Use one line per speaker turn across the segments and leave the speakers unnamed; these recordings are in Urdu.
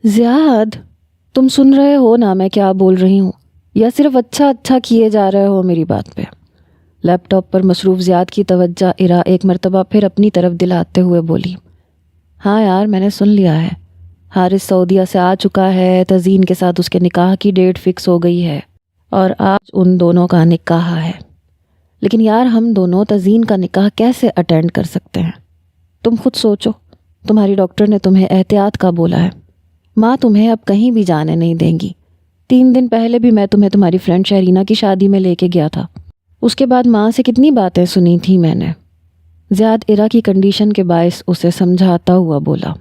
زیاد، تم سن رہے ہو نا میں کیا بول رہی ہوں، یا صرف اچھا اچھا کیے جا رہے ہو میری بات پہ؟ لیپ ٹاپ پر مصروف زیاد کی توجہ ارا ایک مرتبہ پھر اپنی طرف دلاتے ہوئے بولی، ہاں یار میں نے سن لیا ہے، حارث سعودیہ سے آ چکا ہے، تزین کے ساتھ اس کے نکاح کی ڈیٹ فکس ہو گئی ہے اور آج ان دونوں کا نکاح ہے۔ لیکن یار ہم دونوں تزین کا نکاح کیسے اٹینڈ کر سکتے ہیں؟ تم خود سوچو، تمہاری ڈاکٹر نے تمہیں احتیاط کا بولا ہے، ماں تمہیں اب کہیں بھی جانے نہیں دیں گی۔ 3 دن پہلے بھی میں تمہیں تمہاری فرینڈ شہرینہ کی شادی میں لے کے گیا تھا، اس کے بعد ماں سے کتنی باتیں سنی تھی میں نے۔ زیاد ارا کی کنڈیشن کے باعث اسے سمجھاتا ہوا بولا۔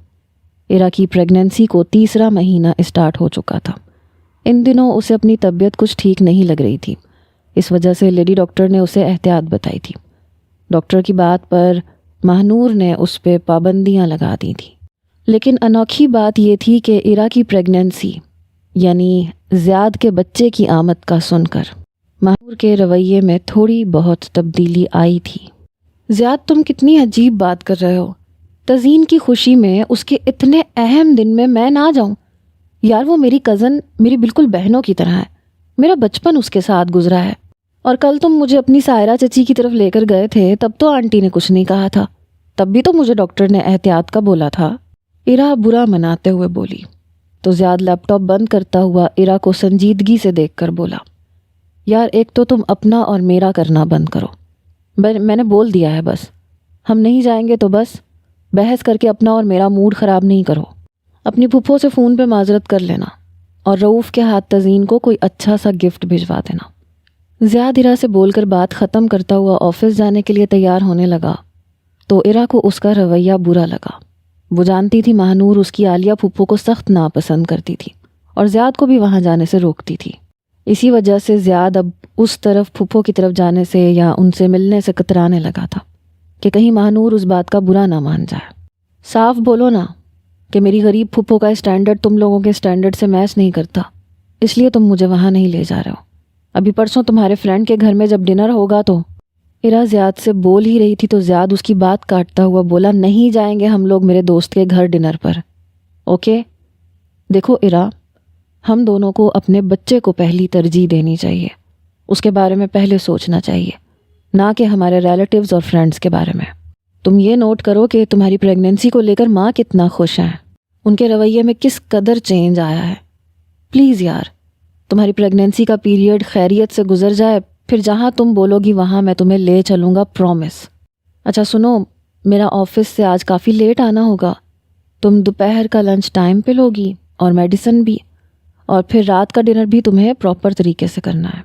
ارا کی پریگننسی کو 3 مہینہ اسٹارٹ ہو چکا تھا۔ ان دنوں اسے اپنی طبیعت کچھ ٹھیک نہیں لگ رہی تھی، اس وجہ سے لیڈی ڈاکٹر نے اسے احتیاط بتائی تھی۔ ڈاکٹر کی بات پر ماہنور نے اس پہ پابندیاں لگا دی تھیں، لیکن انوکھی بات یہ تھی کہ ارا کی پریگننسی یعنی زیاد کے بچے کی آمد کا سن کر ماہنور کے رویے میں تھوڑی بہت تبدیلی آئی تھی۔ زیاد تم کتنی عجیب بات کر رہے ہو، تزین کی خوشی میں اس کے اتنے اہم دن میں نہ جاؤں؟ یار وہ میری کزن میری بالکل بہنوں کی طرح ہے، میرا بچپن اس کے ساتھ گزرا ہے، اور کل تم مجھے اپنی سائرہ چچی کی طرف لے کر گئے تھے تب تو آنٹی نے کچھ نہیں کہا تھا، تب بھی تو مجھے ڈاکٹر نے احتیاط کا بولا تھا۔ ارا برا مناتے ہوئے بولی تو زیاد لیپ ٹاپ بند کرتا ہوا ارا کو سنجیدگی سے دیکھ کر بولا، یار ایک تو تم اپنا اور میرا کرنا بند کرو، میں نے بول دیا ہے، بس ہم نہیں جائیں گے تو بس، بحث کر کے اپنا اور میرا موڈ خراب نہیں کرو۔ اپنی پھپھو سے فون پہ معذرت کر لینا اور رؤوف کے ہاتھ تزین کو کوئی اچھا سا گفٹ بھجوا دینا۔ زیاد ارا سے بول کر بات ختم کرتا ہوا آفس جانے کے لیے تیار ہونے لگا تو ارا کو اس کا رویہ برا لگا۔ وہ جانتی تھی ماہنور اس کی عالیہ پھپھو کو سخت ناپسند کرتی تھی اور زیاد کو بھی وہاں جانے سے روکتی تھی، اسی وجہ سے زیاد اب اس طرف پھپھو کی طرف جانے سے یا ان سے ملنے سے کترانے لگا تھا کہ کہیں ماہنور اس بات کا برا نہ مان جائے۔ صاف بولو نا کہ میری غریب پھپھو کا اسٹینڈرڈ تم لوگوں کے اسٹینڈرڈ سے میچ نہیں کرتا، اس لیے تم مجھے وہاں نہیں لے جا رہے ہو۔ ابھی پرسوں تمہارے فرینڈ کے گھر میں جب ڈنر ہوگا تو… ارا زیاد سے بول ہی رہی تھی تو زیاد اس کی بات کاٹتا ہوا بولا، نہیں جائیں گے ہم لوگ میرے دوست کے گھر ڈنر پر، اوکے؟ دیکھو ارا، ہم دونوں کو اپنے بچے کو پہلی ترجیح دینی چاہیے، اس کے بارے میں پہلے سوچنا چاہیے، نہ کہ ہمارے ریلیٹیوز اور فرینڈز کے بارے میں۔ تم یہ نوٹ کرو کہ تمہاری پریگننسی کو لے کر ماں کتنا خوش ہیں، ان کے رویے میں کس قدر چینج آیا ہے۔ پلیز یار، تمہاری پریگننسی کا پیریڈ خیریت سے گزر جائے، پھر جہاں تم بولو گی وہاں میں تمہیں لے چلوں گا، پرومس۔ اچھا سنو، میرا آفس سے آج کافی لیٹ آنا ہوگا، تم دوپہر کا لنچ ٹائم پہ لوگی اور میڈیسن بھی، اور پھر رات کا ڈنر بھی تمہیں پراپر طریقے سے کرنا ہے۔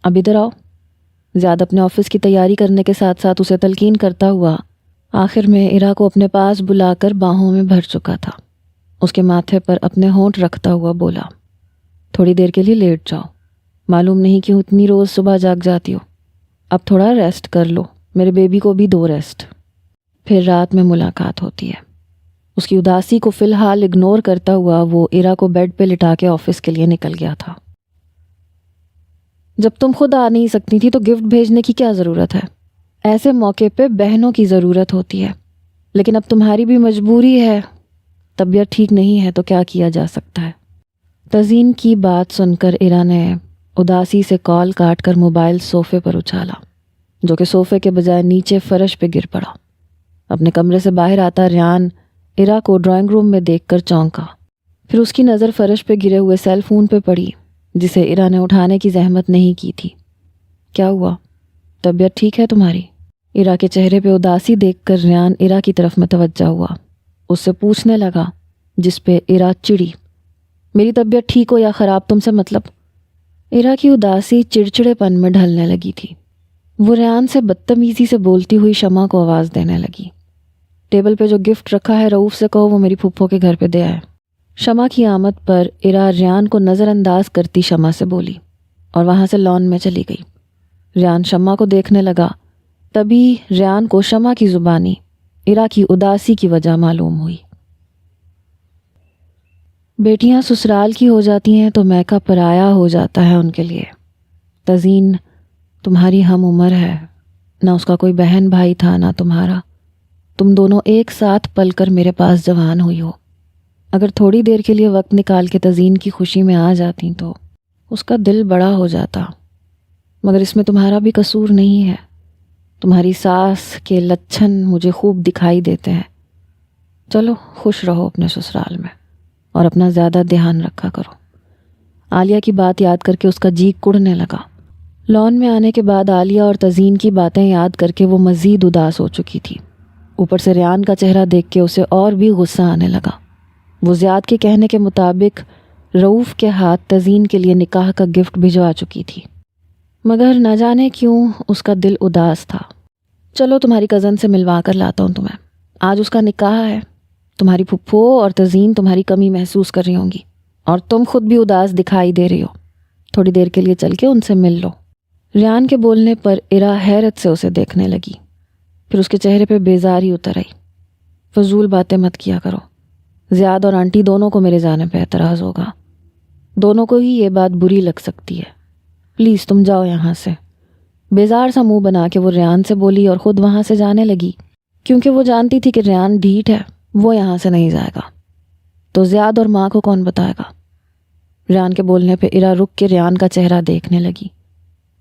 اب ادھر آؤ۔ زیاد اپنے آفس کی تیاری کرنے کے ساتھ ساتھ اسے تلقین کرتا ہوا آخر میں ارا کو اپنے پاس بلا کر باہوں میں بھر چکا تھا۔ اس کے ماتھے پر اپنے ہونٹ رکھتا ہوا بولا، تھوڑی دیر کے لیے لیٹ جاؤ، معلوم نہیں کیوں اتنی روز صبح جاگ جاتی ہو، اب تھوڑا ریسٹ کر لو، میرے بیبی کو بھی دو ریسٹ، پھر رات میں ملاقات ہوتی ہے۔ اس کی اداسی کو فی الحال اگنور کرتا ہوا وہ ارا کو بیڈ پہ لٹا کے آفس کے لیے نکل گیا تھا۔ جب تم خود آ نہیں سکتی تھی تو گفٹ بھیجنے کی کیا ضرورت ہے؟ ایسے موقع پہ بہنوں کی ضرورت ہوتی ہے، لیکن اب تمہاری بھی مجبوری ہے، طبیعت ٹھیک نہیں ہے تو کیا کیا جا سکتا ہے۔ تزین کی بات سن کر ارا نے اداسی سے کال کاٹ کر موبائل صوفے پر اچھالا، جو کہ صوفے کے بجائے نیچے فرش پہ گر پڑا۔ اپنے کمرے سے باہر آتا ریان ارا کو ڈرائنگ روم میں دیکھ کر چونکا، پھر اس کی نظر فرش پہ گرے ہوئے سیل فون پہ پڑی جسے ارا نے اٹھانے کی زحمت نہیں کی تھی۔ کیا ہوا؟ طبیعت ٹھیک ہے تمہاری؟ ارا کے چہرے پہ اداسی دیکھ کر ریان ارا کی طرف متوجہ ہوا، اس سے پوچھنے لگا، جس پہ ارا چڑی، میری طبیعت ٹھیک ہو یا خراب تم سے مطلب؟ ارا کی اداسی چڑچڑے پن میں ڈھلنے لگی تھی۔ وہ ریان سے بدتمیزی سے بولتی ہوئی شمع کو آواز دینے لگی، ٹیبل پہ جو گفٹ رکھا ہے رؤوف سے کہو وہ میری پھپھو کے گھر پہ دے آئے۔ شمع کی آمد پر ارا ریان کو نظر انداز کرتی شمع سے بولی اور وہاں سے لان میں چلی گئی۔ ریان شمع کو دیکھنے لگا، تبھی ریان کو شمع کی زبانی ارا کی اداسی کی وجہ معلوم ہوئی۔ بیٹیاں سسرال کی ہو جاتی ہیں تو میکا پرایا ہو جاتا ہے ان کے لیے۔ تزین تمہاری ہم عمر ہے، نہ اس کا کوئی بہن بھائی تھا نہ تمہارا، تم دونوں ایک ساتھ پل کر میرے پاس جوان ہوئی ہو۔ اگر تھوڑی دیر کے لیے وقت نکال کے تزین کی خوشی میں آ جاتی تو اس کا دل بڑا ہو جاتا، مگر اس میں تمہارا بھی قصور نہیں ہے۔ تمہاری ساس کے لچھن مجھے خوب دکھائی دیتے ہیں۔ چلو خوش رہو اپنے سسرال میں اور اپنا زیادہ دھیان رکھا کرو۔ عالیہ کی بات یاد کر کے اس کا جی کڑنے لگا۔ لان میں آنے کے بعد عالیہ اور تزین کی باتیں یاد کر کے وہ مزید اداس ہو چکی تھی۔ اوپر سے ریان کا چہرہ دیکھ کے اسے اور بھی غصہ آنے لگا۔ وہ زیاد کے کہنے کے مطابق رؤوف کے ہاتھ تزین کے لیے نکاح کا گفٹ بھجوا چکی تھی، مگر نہ جانے کیوں اس کا دل اداس تھا۔ چلو تمہاری کزن سے ملوا کر لاتا ہوں تمہیں، آج اس کا نکاح ہے۔ تمہاری پھپھو اور تزین تمہاری کمی محسوس کر رہی ہوں گی، اور تم خود بھی اداس دکھائی دے رہی ہو۔ تھوڑی دیر کے لیے چل کے ان سے مل لو۔ ریان کے بولنے پر ارا حیرت سے اسے دیکھنے لگی، پھر اس کے چہرے پہ بیزاری اتر آئی۔ فضول باتیں مت کیا کرو، زیاد اور آنٹی دونوں کو میرے جانے پہ اعتراض ہوگا، دونوں کو ہی یہ بات بری لگ سکتی ہے۔ پلیز تم جاؤ یہاں سے۔ بیزار سا منہ بنا کے وہ ریان سے بولی اور خود وہاں سے جانے لگی، کیونکہ وہ جانتی تھی کہ ریان ڈھیٹ ہے، وہ یہاں سے نہیں جائے گا تو زیاد اور ماں کو کون بتائے گا۔ ریان کے بولنے پہ ارا رک کے ریان کا چہرہ دیکھنے لگی۔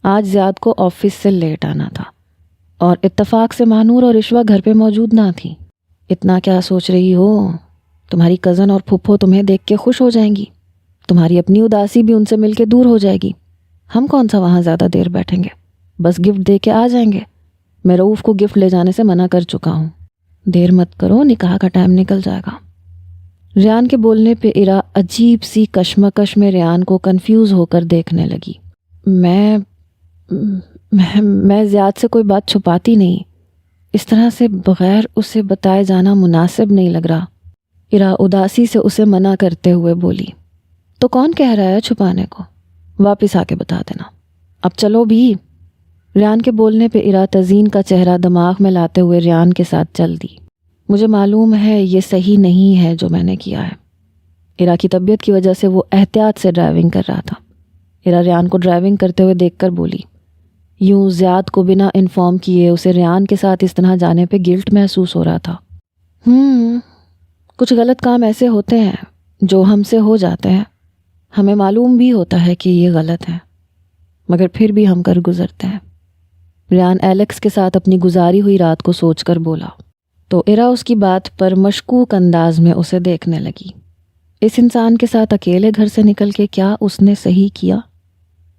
آج زیاد کو آفس سے لیٹ آنا تھا اور اتفاق سے مانور اور عشوہ گھر پہ موجود نہ تھی۔ اتنا کیا سوچ رہی ہو؟ تمہاری کزن اور پھپھو تمہیں دیکھ کے خوش ہو جائیں گی، تمہاری اپنی اداسی بھی ان سے مل کے دور ہو جائے گی۔ ہم کون سا وہاں زیادہ دیر بیٹھیں گے، بس گفٹ دے کے آ جائیں گے۔ میں رؤوف کو گفٹ لے جانے سے منع کر چکا ہوں، دیر مت کرو، نکاح کا ٹائم نکل جائے گا۔ ریان کے بولنے پہ ارا عجیب سی کشمکش میں ریان کو کنفیوز ہو کر دیکھنے لگی۔ میں زیاد سے کوئی بات چھپاتی نہیں، اس طرح سے بغیر اسے بتائے جانا مناسب نہیں لگ رہا۔ ارا اداسی سے اسے منع کرتے ہوئے بولی، تو کون کہہ رہا ہے چھپانے کو، واپس آ کے بتا دینا، اب چلو بھی۔ ریان کے بولنے پہ ارا تزین کا چہرہ دماغ میں لاتے ہوئے ریان کے ساتھ چل دی۔ مجھے معلوم ہے یہ صحیح نہیں ہے جو میں نے کیا ہے۔ ارا کی طبیعت کی وجہ سے وہ احتیاط سے ڈرائیونگ کر رہا تھا۔ ارا ریان کو ڈرائیونگ کرتے ہوئے دیکھ کر بولی، یوں زیاد کو بنا انفارم کیے اسے ریان کے ساتھ اس طرح جانے پہ گلٹ محسوس ہو رہا تھا۔ کچھ غلط کام ایسے ہوتے ہیں جو ہم سے ہو جاتے ہیں، ہمیں معلوم بھی ہوتا ہے کہ یہ غلط ہے، مگر پھر بھی ہم کر گزرتے ہیں۔ ریان ایلیکس کے ساتھ اپنی گزاری ہوئی رات کو سوچ کر بولا، تو ارا اس کی بات پر مشکوک انداز میں اسے دیکھنے لگی۔ اس انسان کے ساتھ اکیلے گھر سے نکل کے کیا اس نے صحیح کیا؟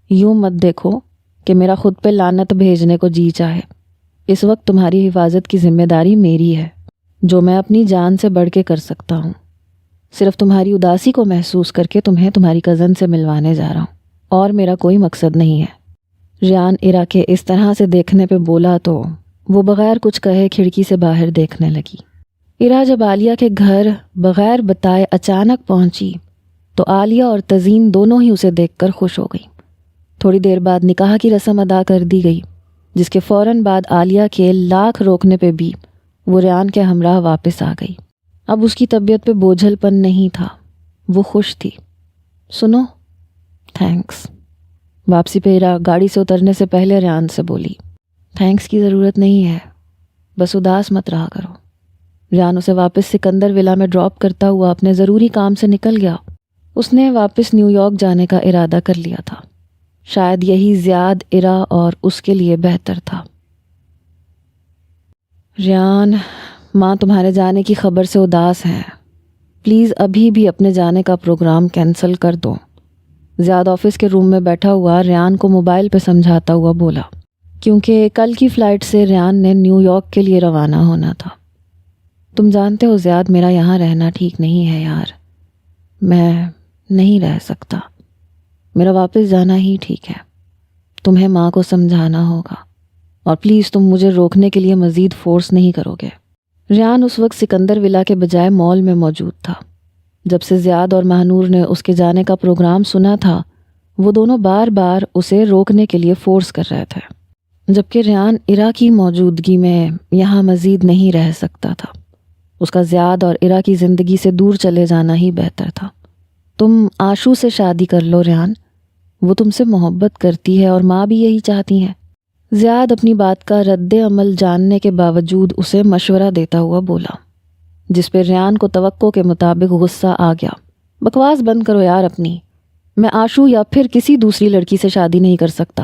یوں مت دیکھو کہ میرا خود پہ لعنت بھیجنے کو جی چاہے۔ اس وقت تمہاری حفاظت کی ذمہ داری میری ہے، جو میں اپنی جان سے بڑھ کے کر سکتا ہوں۔ صرف تمہاری اداسی کو محسوس کر کے تمہیں تمہاری کزن سے ملوانے جا رہا ہوں، اور میرا کوئی مقصد نہیں ہے۔ ریان ارا کے اس طرح سے دیکھنے پہ بولا تو وہ بغیر کچھ کہے کھڑکی سے باہر دیکھنے لگی۔ ارا جب عالیہ کے گھر بغیر بتائے اچانک پہنچی تو عالیہ اور تزین دونوں ہی اسے دیکھ کر خوش ہو گئی۔ تھوڑی دیر بعد نکاح کی رسم ادا کر دی گئی، جس کے فوراً بعد عالیہ کے لاکھ روکنے پہ بھی وہ ریان کے ہمراہ واپس آ گئی۔ اب اس کی طبیعت پہ بوجھل پن نہیں تھا، وہ خوش تھی۔ سنو، تھینکس۔ واپسی پہ ارا گاڑی سے اترنے سے پہلے ریان سے بولی، تھینکس کی ضرورت نہیں ہے، بس اداس مت رہا کرو۔ ریان اسے واپس سکندر ولا میں ڈراپ کرتا ہوا اپنے ضروری کام سے نکل گیا۔ اس نے واپس نیو یارک جانے کا ارادہ کر لیا تھا، شاید یہی زیاد ارا اور اس کے لیے بہتر تھا۔ ریان، ماں تمہارے جانے کی خبر سے اداس ہیں، پلیز ابھی بھی اپنے جانے کا پروگرام کینسل کر دو۔ زیاد آفس کے روم میں بیٹھا ہوا ریان کو موبائل پہ سمجھاتا ہوا بولا، کیونکہ کل کی فلائٹ سے ریان نے نیو یارک کے لیے روانہ ہونا تھا۔ تم جانتے ہو زیاد، میرا یہاں رہنا ٹھیک نہیں ہے یار، میں نہیں رہ سکتا، میرا واپس جانا ہی ٹھیک ہے۔ تمہیں ماں کو سمجھانا ہوگا، اور پلیز تم مجھے روکنے کے لیے مزید فورس نہیں کرو گے۔ ریان اس وقت سکندر ولا کے بجائے مال میں موجود تھا۔ جب سے زیاد اور مہنور نے اس کے جانے کا پروگرام سنا تھا، وہ دونوں بار بار اسے روکنے کے لیے فورس کر رہے تھے، جبکہ ریان ارا کی موجودگی میں یہاں مزید نہیں رہ سکتا تھا۔ اس کا زیاد اور ارا کی زندگی سے دور چلے جانا ہی بہتر تھا۔ تم آشو سے شادی کر لو ریان، وہ تم سے محبت کرتی ہے اور ماں بھی یہی چاہتی ہیں۔ زیاد اپنی بات کا رد عمل جاننے کے باوجود اسے مشورہ دیتا ہوا بولا، جس پہ ریان کو توقع کے مطابق غصہ آ گیا۔ بکواس بند کرو یار اپنی، میں آشو یا پھر کسی دوسری لڑکی سے شادی نہیں کر سکتا۔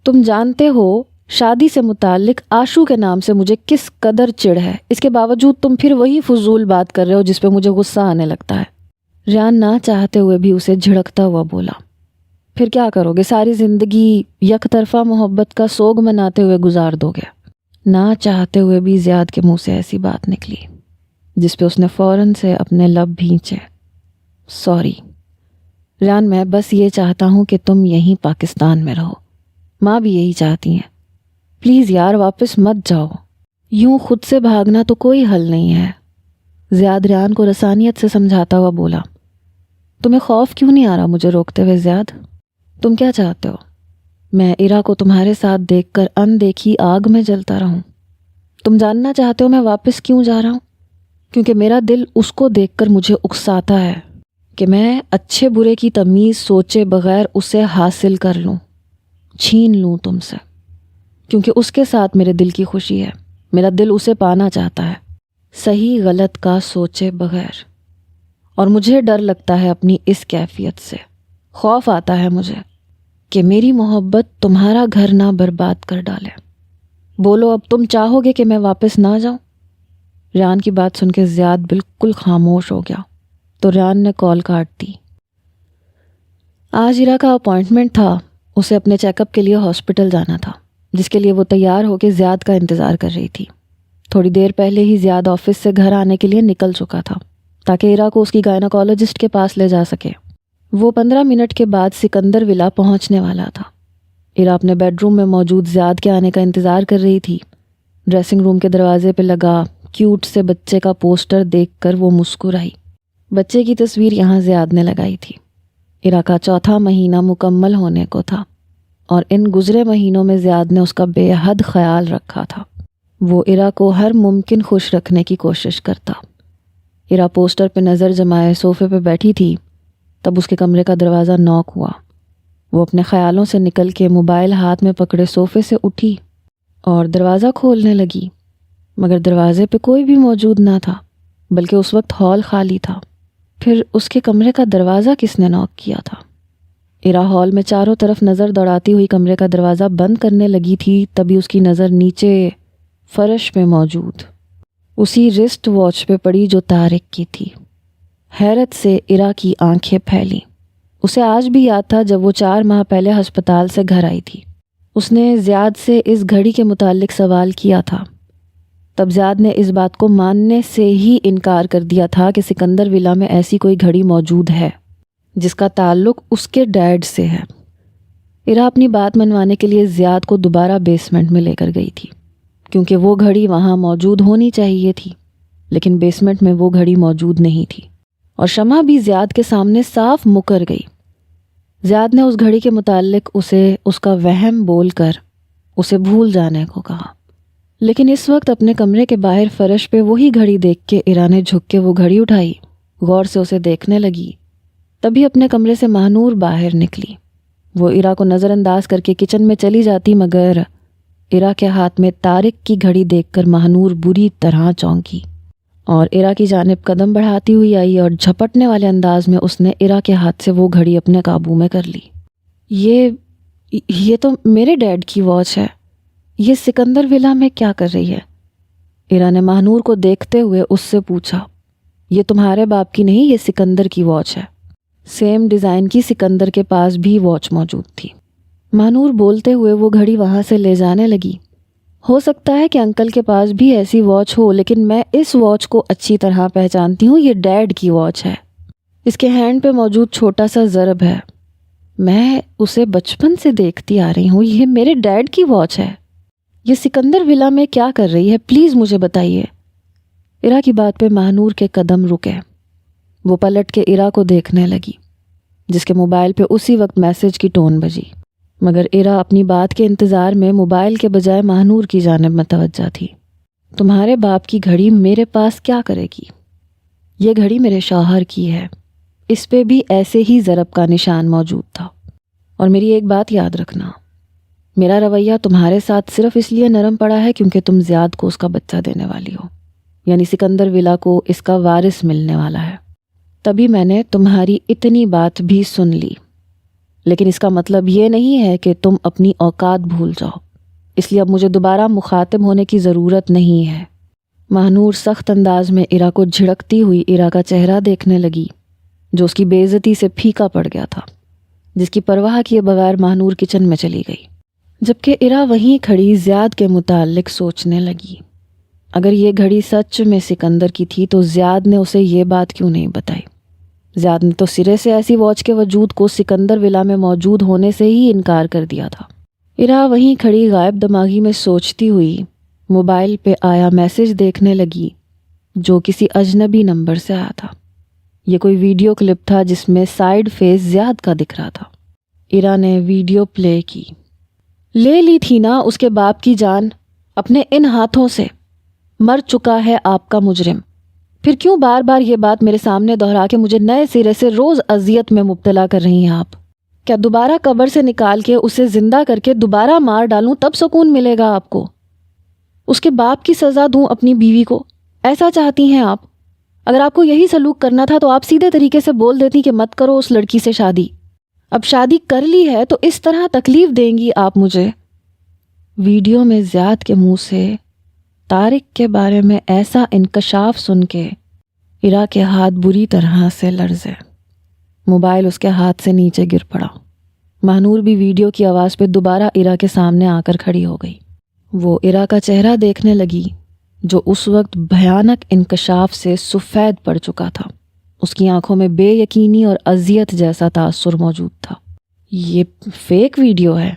تم جانتے ہو شادی سے متعلق آشو کے نام سے مجھے کس قدر چڑ ہے، اس کے باوجود تم پھر وہی فضول بات کر رہے ہو جس پہ مجھے غصہ آنے لگتا ہے۔ ریان نہ چاہتے ہوئے بھی اسے جھڑکتا ہوا بولا، پھر کیا کرو گے؟ ساری زندگی یک طرفہ محبت کا سوگ مناتے ہوئے گزار دو گے؟ نہ چاہتے ہوئے بھی زیاد کے منہ سے ایسی بات نکلی جس پہ اس نے فوراً سے اپنے لب بھینچے۔ سوری ریان، میں بس یہ چاہتا ہوں کہ تم یہیں پاکستان میں رہو، ماں بھی یہی چاہتی ہیں۔ پلیز یار واپس مت جاؤ، یوں خود سے بھاگنا تو کوئی حل نہیں ہے۔ زیاد ریان کو رسانیت سے سمجھاتا ہوا بولا، تمہیں خوف کیوں نہیں آ رہا مجھے روکتے ہوئے زیاد؟ تم کیا چاہتے ہو؟ میں ایرا کو تمہارے ساتھ دیکھ کر اندیکھی آگ میں جلتا رہوں؟ تم جاننا چاہتے ہو میں واپس کیوں جا رہا ہوں؟ کیونکہ میرا دل اس کو دیکھ کر مجھے اکساتا ہے کہ میں اچھے برے کی تمیز سوچے بغیر اسے حاصل کر لوں، چھین لوں تم سے، کیونکہ اس کے ساتھ میرے دل کی خوشی ہے۔ میرا دل اسے پانا چاہتا ہے، صحیح غلط کا سوچے بغیر۔ اور مجھے ڈر لگتا ہے اپنی اس کیفیت سے، خوف آتا ہے مجھے کہ میری محبت تمہارا گھر نہ برباد کر ڈالے۔ بولو اب تم چاہو گے کہ میں واپس نہ جاؤں؟ ریان کی بات سن کے زیاد بالکل خاموش ہو گیا تو ریان نے کال کاٹ دی۔ آج ایرا کا اپوائنٹمنٹ تھا، اسے اپنے چیک اپ کے لیے ہاسپٹل جانا تھا، جس کے لیے وہ تیار ہو کے زیاد کا انتظار کر رہی تھی۔ تھوڑی دیر پہلے ہی زیاد آفس سے گھر آنے کے لیے نکل چکا تھا تاکہ ایرا کو اس کی گائناکالوجسٹ کے پاس لے جا سکے۔ وہ 15 منٹ کے بعد سکندر ولا پہنچنے والا تھا۔ ایرا اپنے بیڈ روم میں موجود زیاد کے آنے کا انتظار کر رہی تھی۔ ڈریسنگ روم کے دروازے پہ لگا کیوٹ سے بچے کا پوسٹر دیکھ کر وہ مسکرائی۔ بچے کی تصویر یہاں زیاد نے لگائی تھی۔ ایرا کا 4تھا مہینہ مکمل ہونے کو تھا اور ان گزرے مہینوں میں زیاد نے اس کا بے حد خیال رکھا تھا۔ وہ ایرا کو ہر ممکن خوش رکھنے کی کوشش کرتا۔ ایرا پوسٹر پہ نظر جمائے صوفے پہ بیٹھی تھی، تب اس کے کمرے کا دروازہ نوک ہوا۔ وہ اپنے خیالوں سے نکل کے موبائل ہاتھ میں پکڑے صوفے سے اٹھی اور دروازہ کھولنے لگی، مگر دروازے پہ کوئی بھی موجود نہ تھا، بلکہ اس وقت ہال خالی تھا۔ پھر اس کے کمرے کا دروازہ کس نے نوک کیا تھا؟ ایرا ہال میں چاروں طرف نظر دوڑاتی ہوئی کمرے کا دروازہ بند کرنے لگی تھی، تبھی اس کی نظر نیچے فرش پہ موجود اسی رسٹ واچ پہ پڑی جو طارق کی تھی۔ حیرت سے ایرا کی آنکھیں پھیلی۔ اسے آج بھی یاد تھا جب وہ 4 ماہ پہلے ہسپتال سے گھر آئی تھی۔ اس نے زیاد سے اس گھڑی کے متعلق سوال کیا تھا۔ تب زیاد نے اس بات کو ماننے سے ہی انکار کر دیا تھا کہ سکندر ولا میں ایسی کوئی گھڑی موجود ہے جس کا تعلق اس کے ڈیڈ سے ہے۔ ایرا اپنی بات منوانے کے لیے زیاد کو دوبارہ بیسمنٹ میں لے کر گئی تھی، کیونکہ وہ گھڑی وہاں موجود ہونی چاہیے تھی، لیکن بیسمنٹ میں وہ گھڑی موجود نہیں تھی، اور شمع بھی زیاد کے سامنے صاف مکر گئی۔ زیاد نے اس گھڑی کے متعلق اسے اس کا وہم بول کر اسے بھول جانے کو کہا، لیکن اس وقت اپنے کمرے کے باہر فرش پہ وہی گھڑی دیکھ کے ایرا نے جھک کے وہ گھڑی اٹھائی، غور سے اسے دیکھنے لگی۔ تبھی اپنے کمرے سے مہنور باہر نکلی۔ وہ ایرا کو نظر انداز کر کے کچن میں چلی جاتی، مگر ایرا کے ہاتھ میں طارق کی گھڑی دیکھ کر مہنور بری طرح چونکی اور ایرا کی جانب قدم بڑھاتی ہوئی آئی اور جھپٹنے والے انداز میں اس نے ایرا کے ہاتھ سے وہ گھڑی اپنے قابو میں کر لی۔ یہ تو میرے ڈیڈ کی واچ ہے، یہ سکندر ولا میں کیا کر رہی ہے؟ ایرا نے مہنور کو دیکھتے ہوئے اس سے پوچھا۔ یہ تمہارے باپ کی نہیں، یہ سکندر کی واچ ہے۔ سیم ڈیزائن کی سکندر کے پاس بھی واچ موجود تھی۔ مہنور بولتے ہوئے وہ گھڑی وہاں سے لے جانے لگی۔ ہو سکتا ہے کہ انکل کے پاس بھی ایسی واچ ہو، لیکن میں اس واچ کو اچھی طرح پہچانتی ہوں، یہ ڈیڈ کی واچ ہے۔ اس کے ہینڈ پہ موجود چھوٹا سا ضرب ہے، میں اسے بچپن سے دیکھتی آ رہی ہوں، یہ میرے ڈیڈ کی واچ ہے۔ یہ سکندر ولا میں کیا کر رہی ہے، پلیز مجھے بتائیے۔ ایرا کی بات پہ مہنور کے قدم رکے۔ وہ پلٹ کے ایرا کو دیکھنے لگی، جس کے موبائل پہ اسی وقت میسج کی ٹون بجی، مگر ایرا اپنی بات کے انتظار میں موبائل کے بجائے مہنور کی جانب متوجہ تھی۔ تمہارے باپ کی گھڑی میرے پاس کیا کرے گی؟ یہ گھڑی میرے شوہر کی ہے، اس پہ بھی ایسے ہی ضرب کا نشان موجود تھا۔ اور میری ایک بات یاد رکھنا، میرا رویہ تمہارے ساتھ صرف اس لیے نرم پڑا ہے کیونکہ تم زیاد کو اس کا بچہ دینے والی ہو۔ یعنی سکندر ولا کو اس کا وارث ملنے والا ہے۔ تبھی میں نے تمہاری اتنی بات بھی سن لی، لیکن اس کا مطلب یہ نہیں ہے کہ تم اپنی اوقات بھول جاؤ، اس لیے اب مجھے دوبارہ مخاطب ہونے کی ضرورت نہیں ہے۔ ماہنور سخت انداز میں ایرا کو جھڑکتی ہوئی ایرا کا چہرہ دیکھنے لگی، جو اس کی بے عزتی سے پھیکا پڑ گیا تھا، جس کی پرواہ کیے بغیر ماہنور کچن میں چلی گئی، جبکہ ایرا وہیں کھڑی زیاد کے متعلق سوچنے لگی۔ اگر یہ گھڑی سچ میں سکندر کی تھی تو زیاد نے اسے یہ بات کیوں نہیں بتائی؟ زیاد نے تو سرے سے ایسی واچ کے وجود کو سکندر ولا میں موجود ہونے سے ہی انکار کر دیا تھا۔ ایرا وہیں کھڑی غائب دماغی میں سوچتی ہوئی موبائل پہ آیا میسج دیکھنے لگی، جو کسی اجنبی نمبر سے آیا تھا۔ یہ کوئی ویڈیو کلپ تھا جس میں سائیڈ فیس زیاد کا دکھ رہا تھا۔ ایرا نے ویڈیو پلے کی۔ لے لی تھی نا اس کے باپ کی جان اپنے ان ہاتھوں سے، مر چکا ہے آپ کا مجرم، پھر کیوں بار بار یہ بات میرے سامنے دہرا کے مجھے نئے سرے سے روز اذیت میں مبتلا کر رہی ہیں آپ؟ کیا دوبارہ قبر سے نکال کے اسے زندہ کر کے دوبارہ مار ڈالوں تب سکون ملے گا آپ کو؟ اس کے باپ کی سزا دوں اپنی بیوی کو، ایسا چاہتی ہیں آپ؟ اگر آپ کو یہی سلوک کرنا تھا تو آپ سیدھے طریقے سے بول دیتی کہ مت کرو اس لڑکی سے شادی، اب شادی کر لی ہے تو اس طرح تکلیف دیں گی آپ مجھے؟ ویڈیو میں زیاد کے منہ سے طارق کے بارے میں ایسا انکشاف سن کے ایرا کے ہاتھ بری طرح سے لرزے، موبائل اس کے ہاتھ سے نیچے گر پڑا۔ ماہنور بھی ویڈیو کی آواز پہ دوبارہ ایرا کے سامنے آ کر کھڑی ہو گئی۔ وہ ایرا کا چہرہ دیکھنے لگی، جو اس وقت بھیانک انکشاف سے سفید پڑ چکا تھا۔ اس کی آنکھوں میں بے یقینی اور اذیت جیسا تاثر موجود تھا۔ یہ فیک ویڈیو ہے،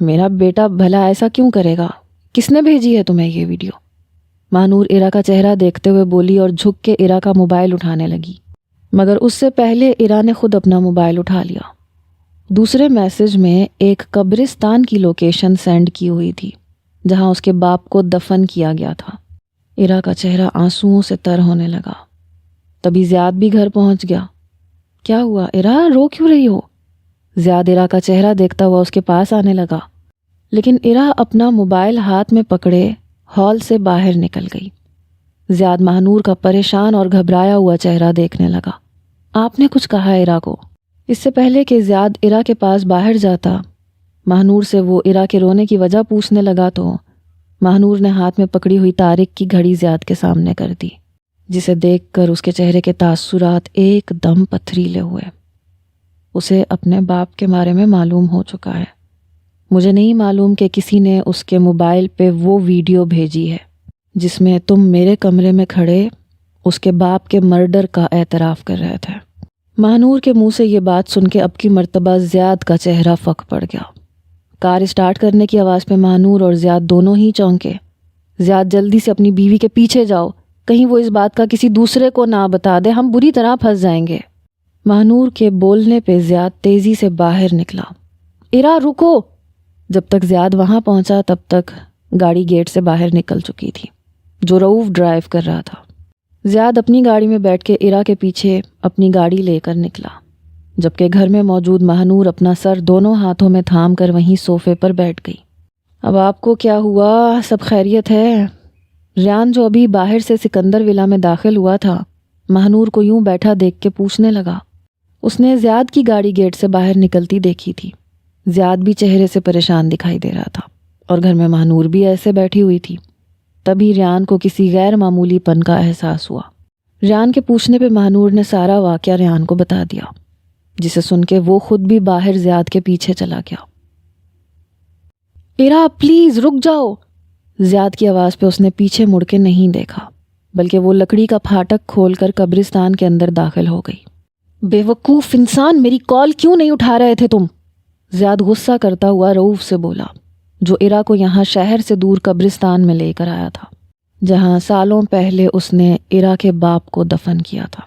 میرا بیٹا بھلا ایسا کیوں کرے گا؟ کس نے بھیجی ہے تمہیں یہ ویڈیو؟ ماہنور ایرا کا چہرہ دیکھتے ہوئے بولی اور جھک کے ایرا کا موبائل اٹھانے لگی، مگر اس سے پہلے ایرا نے خود اپنا موبائل اٹھا لیا۔ دوسرے میسج میں ایک قبرستان کی لوکیشن سینڈ کی ہوئی تھی جہاں اس کے باپ کو دفن کیا گیا تھا۔ ایرا کا چہرہ آنسوؤں سے تر ہونے لگا۔ تبھی زیاد بھی گھر پہنچ گیا۔ کیا ہوا ایرا، رو کیوں رہی ہو؟ زیاد ایرا کا چہرہ دیکھتا ہوا اس کے پاس آنے لگا، لیکن ایرا اپنا موبائل ہاتھ میں پکڑے ہال سے باہر نکل گئی۔ زیاد ماہنور کا پریشان اور گھبرایا ہوا چہرہ دیکھنے لگا۔ آپ نے کچھ کہا ایرا کو؟ اس سے پہلے کہ زیاد ایرا کے پاس باہر جاتا، ماہنور سے وہ ایرا کے رونے کی وجہ پوچھنے لگا تو ماہنور نے ہاتھ میں پکڑی ہوئی طارق کی گھڑی زیاد کے سامنے کر دی، جسے دیکھ کر اس کے چہرے کے تاثرات ایک دم پتھریلے ہوئے۔ اسے اپنے باپ کے بارے میں معلوم ہو چکا ہے۔ مجھے نہیں معلوم کہ کسی نے اس کے موبائل پہ وہ ویڈیو بھیجی ہے جس میں تم میرے کمرے میں کھڑے اس کے باپ کے مرڈر کا اعتراف کر رہے تھے۔ ماہنور کے منہ سے یہ بات سن کے اب کی مرتبہ زیاد کا چہرہ فک پڑ گیا۔ کار اسٹارٹ کرنے کی آواز پہ ماہنور اور زیاد دونوں ہی چونکے۔ زیاد جلدی سے اپنی بیوی کے پیچھے جاؤ، کہیں وہ اس بات کا کسی دوسرے کو نہ بتا دے، ہم بری طرح پھنس جائیں گے۔ ماہنور کے بولنے پہ زیاد تیزی سے باہر نکلا۔ ایرا رکو! جب تک زیاد وہاں پہنچا تب تک گاڑی گیٹ سے باہر نکل چکی تھی، جو رؤوف ڈرائیو کر رہا تھا۔ زیاد اپنی گاڑی میں بیٹھ کے ایرا کے پیچھے اپنی گاڑی لے کر نکلا، جبکہ گھر میں موجود ماہنور اپنا سر دونوں ہاتھوں میں تھام کر وہیں صوفے پر بیٹھ گئی۔ اب آپ کو کیا ہوا؟ سب خیریت ہے؟ ریان جو ابھی باہر سے سکندر ولا میں داخل ہوا تھا، ماہنور کو یوں بیٹھا دیکھ کے پوچھنے لگا۔ اس نے زیاد کی گاڑی گیٹ سے باہر نکلتی دیکھی تھی۔ زیاد بھی چہرے سے پریشان دکھائی دے رہا تھا اور گھر میں ماہنور بھی ایسے بیٹھی ہوئی تھی۔ تبھی ریان کو کسی غیر معمولی پن کا احساس ہوا۔ ریان کے پوچھنے پہ ماہنور نے سارا واقعہ ریان کو بتا دیا، جسے سن کے وہ خود بھی باہر زیاد کے پیچھے چلا گیا۔ ایرا پلیز رک جاؤ! زیاد کی آواز پہ اس نے پیچھے مڑ کے نہیں دیکھا، بلکہ وہ لکڑی کا پھاٹک کھول کر قبرستان کے اندر داخل ہو گئی۔ بے وقوف انسان، میری کال کیوں نہیں اٹھا رہے تھے تم؟ زیاد غصہ کرتا ہوا رؤوف سے بولا، جو ایرا کو یہاں شہر سے دور قبرستان میں لے کر آیا تھا، جہاں سالوں پہلے اس نے ایرا کے باپ کو دفن کیا تھا۔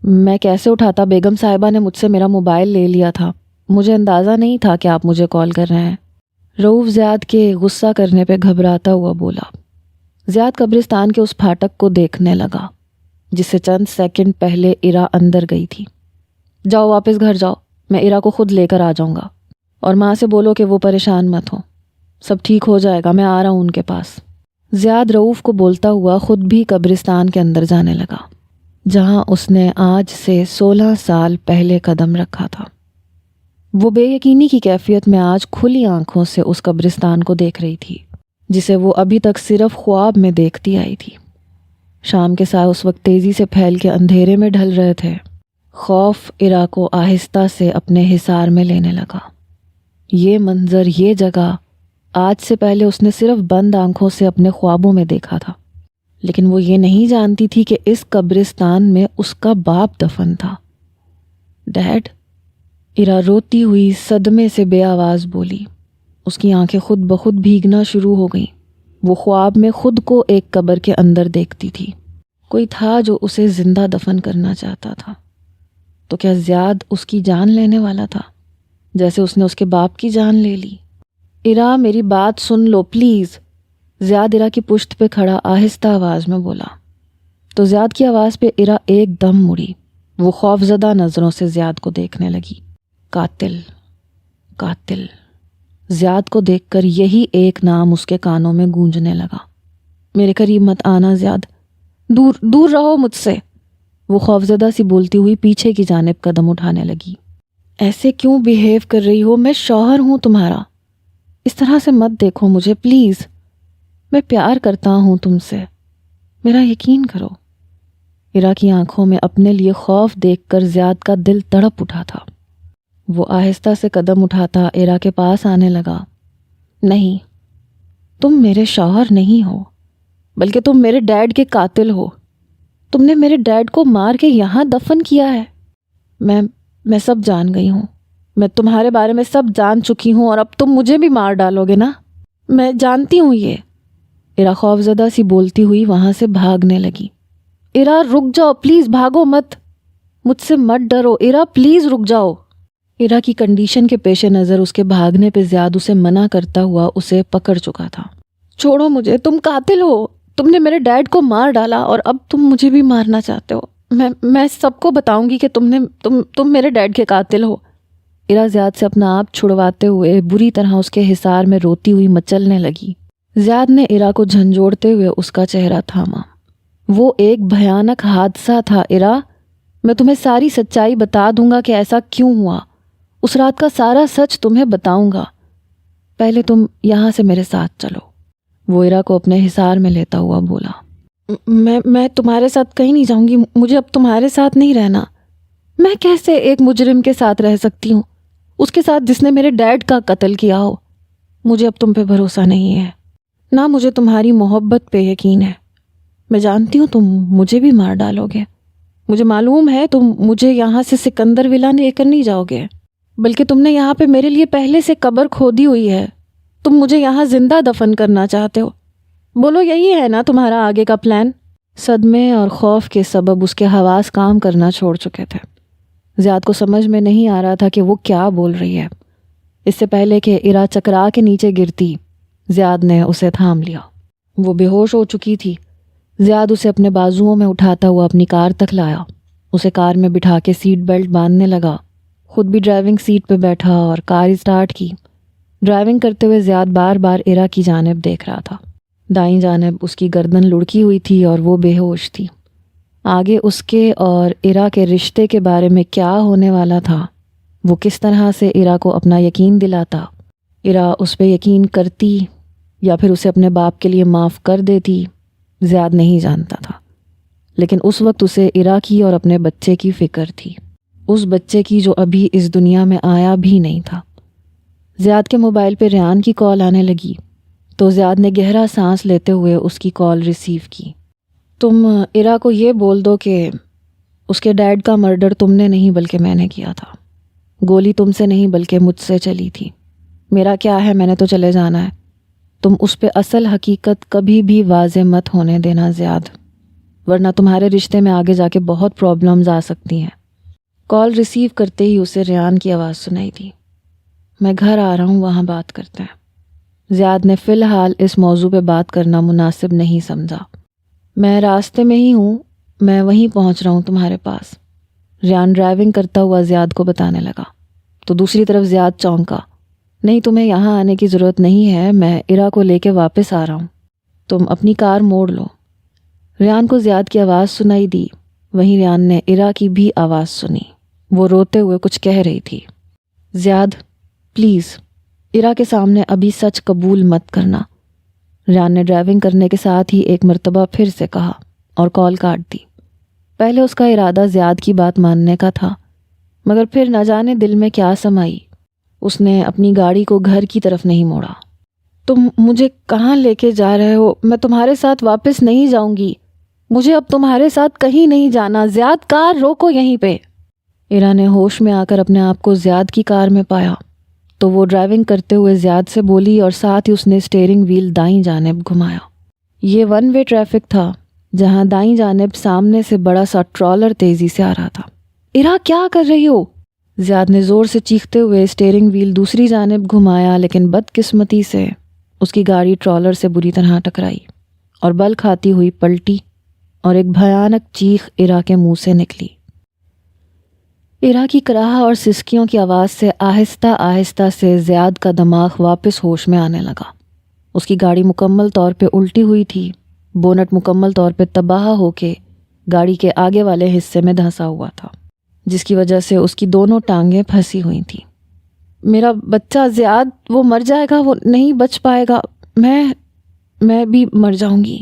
میں کیسے اٹھاتا؟ بیگم صاحبہ نے مجھ سے میرا موبائل لے لیا تھا، مجھے اندازہ نہیں تھا کہ آپ مجھے کال کر رہے ہیں۔ رؤوف زیاد کے غصہ کرنے پہ گھبراتا ہوا بولا۔ زیاد قبرستان کے اس پھاٹک کو دیکھنے لگا جس سے چند سیکنڈ پہلے ایرا اندر گئی تھی۔ جاؤ واپس گھر جاؤ، میں ایرا کو خود لے کر آ جاؤں گا، اور ماں سے بولو کہ وہ پریشان مت ہو، سب ٹھیک ہو جائے گا، میں آ رہا ہوں ان کے پاس۔ زیاد رؤوف کو بولتا ہوا خود بھی قبرستان کے اندر جانے لگا، جہاں اس نے آج سے 16 سال پہلے قدم رکھا تھا۔ وہ بے یقینی کی کیفیت میں آج کھلی آنکھوں سے اس قبرستان کو دیکھ رہی تھی، جسے وہ ابھی تک صرف خواب میں دیکھتی آئی تھی۔ شام کے سائے اس وقت تیزی سے پھیل کے اندھیرے میں ڈھل رہے تھے۔ خوف عرا کو آہستہ سے اپنے حصار میں لینے لگا۔ یہ منظر، یہ جگہ آج سے پہلے اس نے صرف بند آنکھوں سے اپنے خوابوں میں دیکھا تھا، لیکن وہ یہ نہیں جانتی تھی کہ اس قبرستان میں اس کا باپ دفن تھا۔ ڈیڈ، عرا روتی ہوئی صدمے سے بے آواز بولی۔ اس کی آنکھیں خود بخود بھیگنا شروع ہو گئیں۔ وہ خواب میں خود کو ایک قبر کے اندر دیکھتی تھی۔ کوئی تھا جو اسے زندہ دفن کرنا چاہتا تھا۔ تو کیا زیاد اس کی جان لینے والا تھا، جیسے اس نے اس کے باپ کی جان لے لی؟ عرا، میری بات سن لو پلیز، زیاد عرا کی پشت پہ کھڑا آہستہ آواز میں بولا۔ تو زیاد کی آواز پہ عرا ایک دم مڑی۔ وہ خوفزدہ نظروں سے زیاد کو دیکھنے لگی۔ قاتل، قاتل، زیاد کو دیکھ کر یہی ایک نام اس کے کانوں میں گونجنے لگا۔ میرے قریب مت آنا زیاد، دور دور رہو مجھ سے، وہ خوفزدہ سی بولتی ہوئی پیچھے کی جانب قدم اٹھانے لگی۔ ایسے کیوں بیہیو کر رہی ہو؟ میں شوہر ہوں تمہارا، اس طرح سے مت دیکھو مجھے پلیز، میں پیار کرتا ہوں تم سے، میرا یقین کرو۔ عرا کی آنکھوں میں اپنے لیے خوف دیکھ کر زیاد کا دل تڑپ اٹھا تھا۔ وہ آہستہ سے قدم اٹھاتا عرا کے پاس آنے لگا۔ نہیں، تم میرے شوہر نہیں ہو، بلکہ تم میرے ڈیڈ کے قاتل ہو۔ تم نے میرے ڈیڈ کو مار کے یہاں دفن کیا ہے۔ میں سب جان گئی ہوں، میں تمہارے بارے میں سب جان چکی ہوں، اور اب تم مجھے بھی مار ڈالو گے نا؟ میں جانتی ہوں یہ، عرا خوفزدہ سی بولتی ہوئی وہاں سے بھاگنے لگی۔ عرا رک جاؤ پلیز، بھاگو مت، مجھ سے مت ڈرو عرا، پلیز رک جاؤ۔ عرا کی کنڈیشن کے پیش نظر اس کے بھاگنے پہ زیاد اسے منع کرتا ہوا اسے پکڑ چکا تھا۔ چھوڑو مجھے، تم قاتل ہو، تم نے میرے ڈیڈ کو مار ڈالا اور اب تم مجھے بھی مارنا چاہتے ہو۔ میں سب کو بتاؤں گی کہ تم میرے ڈیڈ کے قاتل ہو۔ عرا زیاد سے اپنا آپ چھڑواتے ہوئے بری طرح اس کے حصار میں روتی ہوئی مچلنے لگی۔ زیاد نے عرا کو جھنجھوڑتے ہوئے اس کا چہرہ تھاما۔ وہ ایک بھیانک حادثہ تھا عرا، میں تمہیں ساری سچائی بتا دوں گا کہ ایسا کیوں ہوا، اس رات کا سارا سچ تمہیں بتاؤں گا، پہلے تم یہاں سے میرے ساتھ چلو۔ وہ عرا کو اپنے حصار میں لیتا ہوا بولا۔ میں تمہارے ساتھ کہیں نہیں جاؤں گی، مجھے اب تمہارے ساتھ نہیں رہنا۔ میں کیسے ایک مجرم کے ساتھ رہ سکتی ہوں، اس کے ساتھ جس نے میرے ڈیڈ کا قتل کیا ہو؟ مجھے اب تم پہ بھروسہ نہیں ہے، نہ مجھے تمہاری محبت پہ یقین ہے۔ میں جانتی ہوں تم مجھے بھی مار ڈالو گے، مجھے معلوم ہے تم مجھے یہاں سے سکندر ولا لے کر نہیں جاؤ گے، بلکہ تم نے یہاں پہ میرے لیے پہلے سے قبر کھودی ہوئی ہے، تم مجھے یہاں زندہ دفن کرنا چاہتے ہو۔ بولو یہی ہے نا تمہارا آگے کا پلان؟ صدمے اور خوف کے سبب اس کے حواس کام کرنا چھوڑ چکے تھے۔ زیاد کو سمجھ میں نہیں آ رہا تھا کہ وہ کیا بول رہی ہے۔ اس سے پہلے کہ عرا چکرا کے نیچے گرتی، زیاد نے اسے تھام لیا۔ وہ بے ہوش ہو چکی تھی۔ زیاد اسے اپنے بازوؤں میں اٹھاتا ہوا اپنی کار تک لایا، اسے کار میں بٹھا کے سیٹ بیلٹ باندھنے لگا، خود بھی ڈرائیونگ سیٹ پہ بیٹھا اور کار اسٹارٹ کی۔ ڈرائیونگ کرتے ہوئے زیاد بار بار عرا کی جانب دیکھ رہا تھا۔ دائیں جانب اس کی گردن لڑکی ہوئی تھی اور وہ بے ہوش تھی۔ آگے اس کے اور عرا کے رشتے کے بارے میں کیا ہونے والا تھا، وہ کس طرح سے عرا کو اپنا یقین دلاتا، عرا اس پہ یقین کرتی یا پھر اسے اپنے باپ کے لیے معاف کر دیتی، زیاد نہیں جانتا تھا۔ لیکن اس وقت اسے عرا کی اور اپنے بچے کی فکر تھی، اس بچے کی جو ابھی اس دنیا میں آیا بھی نہیں تھا۔ زیاد کے موبائل پہ ریان کی کال آنے لگی تو زیاد نے گہرا سانس لیتے ہوئے اس کی کال ریسیو کی۔ تم عرا کو یہ بول دو کہ اس کے ڈیڈ کا مرڈر تم نے نہیں بلکہ میں نے کیا تھا، گولی تم سے نہیں بلکہ مجھ سے چلی تھی۔ میرا کیا ہے، میں نے تو چلے جانا ہے، تم اس پہ اصل حقیقت کبھی بھی واضح مت ہونے دینا زیاد، ورنہ تمہارے رشتے میں آگے جا کے بہت پرابلمز آ سکتی ہیں۔ کال ریسیو کرتے ہی اسے ریان کی آواز سنائی دی۔ میں گھر آ رہا ہوں، وہاں بات کرتے ہیں۔ زیاد نے فی الحال اس موضوع پہ بات کرنا مناسب نہیں سمجھا۔ میں راستے میں ہی ہوں، میں وہیں پہنچ رہا ہوں تمہارے پاس، ریان ڈرائیونگ کرتا ہوا زیاد کو بتانے لگا۔ تو دوسری طرف زیاد چونکا۔ نہیں، تمہیں یہاں آنے کی ضرورت نہیں ہے، میں عرا کو لے کے واپس آ رہا ہوں۔ تم اپنی کار موڑ لو۔ ریان کو زیاد کی آواز سنائی دی، وہیں ریان نے ارا کی بھی آواز سنی۔ وہ روتے ہوئے کچھ کہہ رہی تھی۔ زیاد پلیز ارا کے سامنے ابھی سچ قبول مت کرنا، ریان نے ڈرائیونگ کرنے کے ساتھ ہی ایک مرتبہ پھر سے کہا اور کال کاٹ دی۔ پہلے اس کا ارادہ زیاد کی بات ماننے کا تھا، مگر پھر نہ جانے دل میں کیا سمائی، اس نے اپنی گاڑی کو گھر کی طرف نہیں موڑا۔ تم مجھے کہاں لے کے جا رہے ہو؟ میں تمہارے ساتھ واپس نہیں جاؤں گی، مجھے اب تمہارے ساتھ کہیں نہیں جانا، زیاد کار روکو یہیں پہ۔ ارا نے ہوش میں آ کر اپنے آپ کو زیاد کی کار میں پایا تو وہ ڈرائیونگ کرتے ہوئے زیاد سے بولی اور ساتھ ہی اس نے اسٹیئرنگ وہیل دائیں جانب گھمایا۔ یہ ون وے ٹریفک تھا جہاں دائیں جانب سامنے سے بڑا سا ٹرالر تیزی سے آ رہا تھا۔ ارا کیا کر رہی ہو؟ زیاد نے زور سے چیختے ہوئے اسٹیئرنگ وہیل دوسری جانب گھمایا، لیکن بدقسمتی سے اس کی گاڑی ٹرالر سے بری طرح ٹکرائی اور بل کھاتی ہوئی پلٹی اور ایک بھیانک چیخ ارا کے منہ سے نکلی۔ ارا کی کراہ اور سسکیوں کی آواز سے آہستہ آہستہ سے زیاد کا دماغ واپس ہوش میں آنے لگا۔ اس کی گاڑی مکمل طور پہ الٹی ہوئی تھی، بونٹ مکمل طور پہ تباہ ہو کے گاڑی کے آگے والے حصے میں دھنسا ہوا تھا، جس کی وجہ سے اس کی دونوں ٹانگیں پھنسی ہوئی تھیں۔ میرا بچہ زیاد، وہ مر جائے گا، وہ نہیں بچ پائے گا، میں بھی مر جاؤں گی۔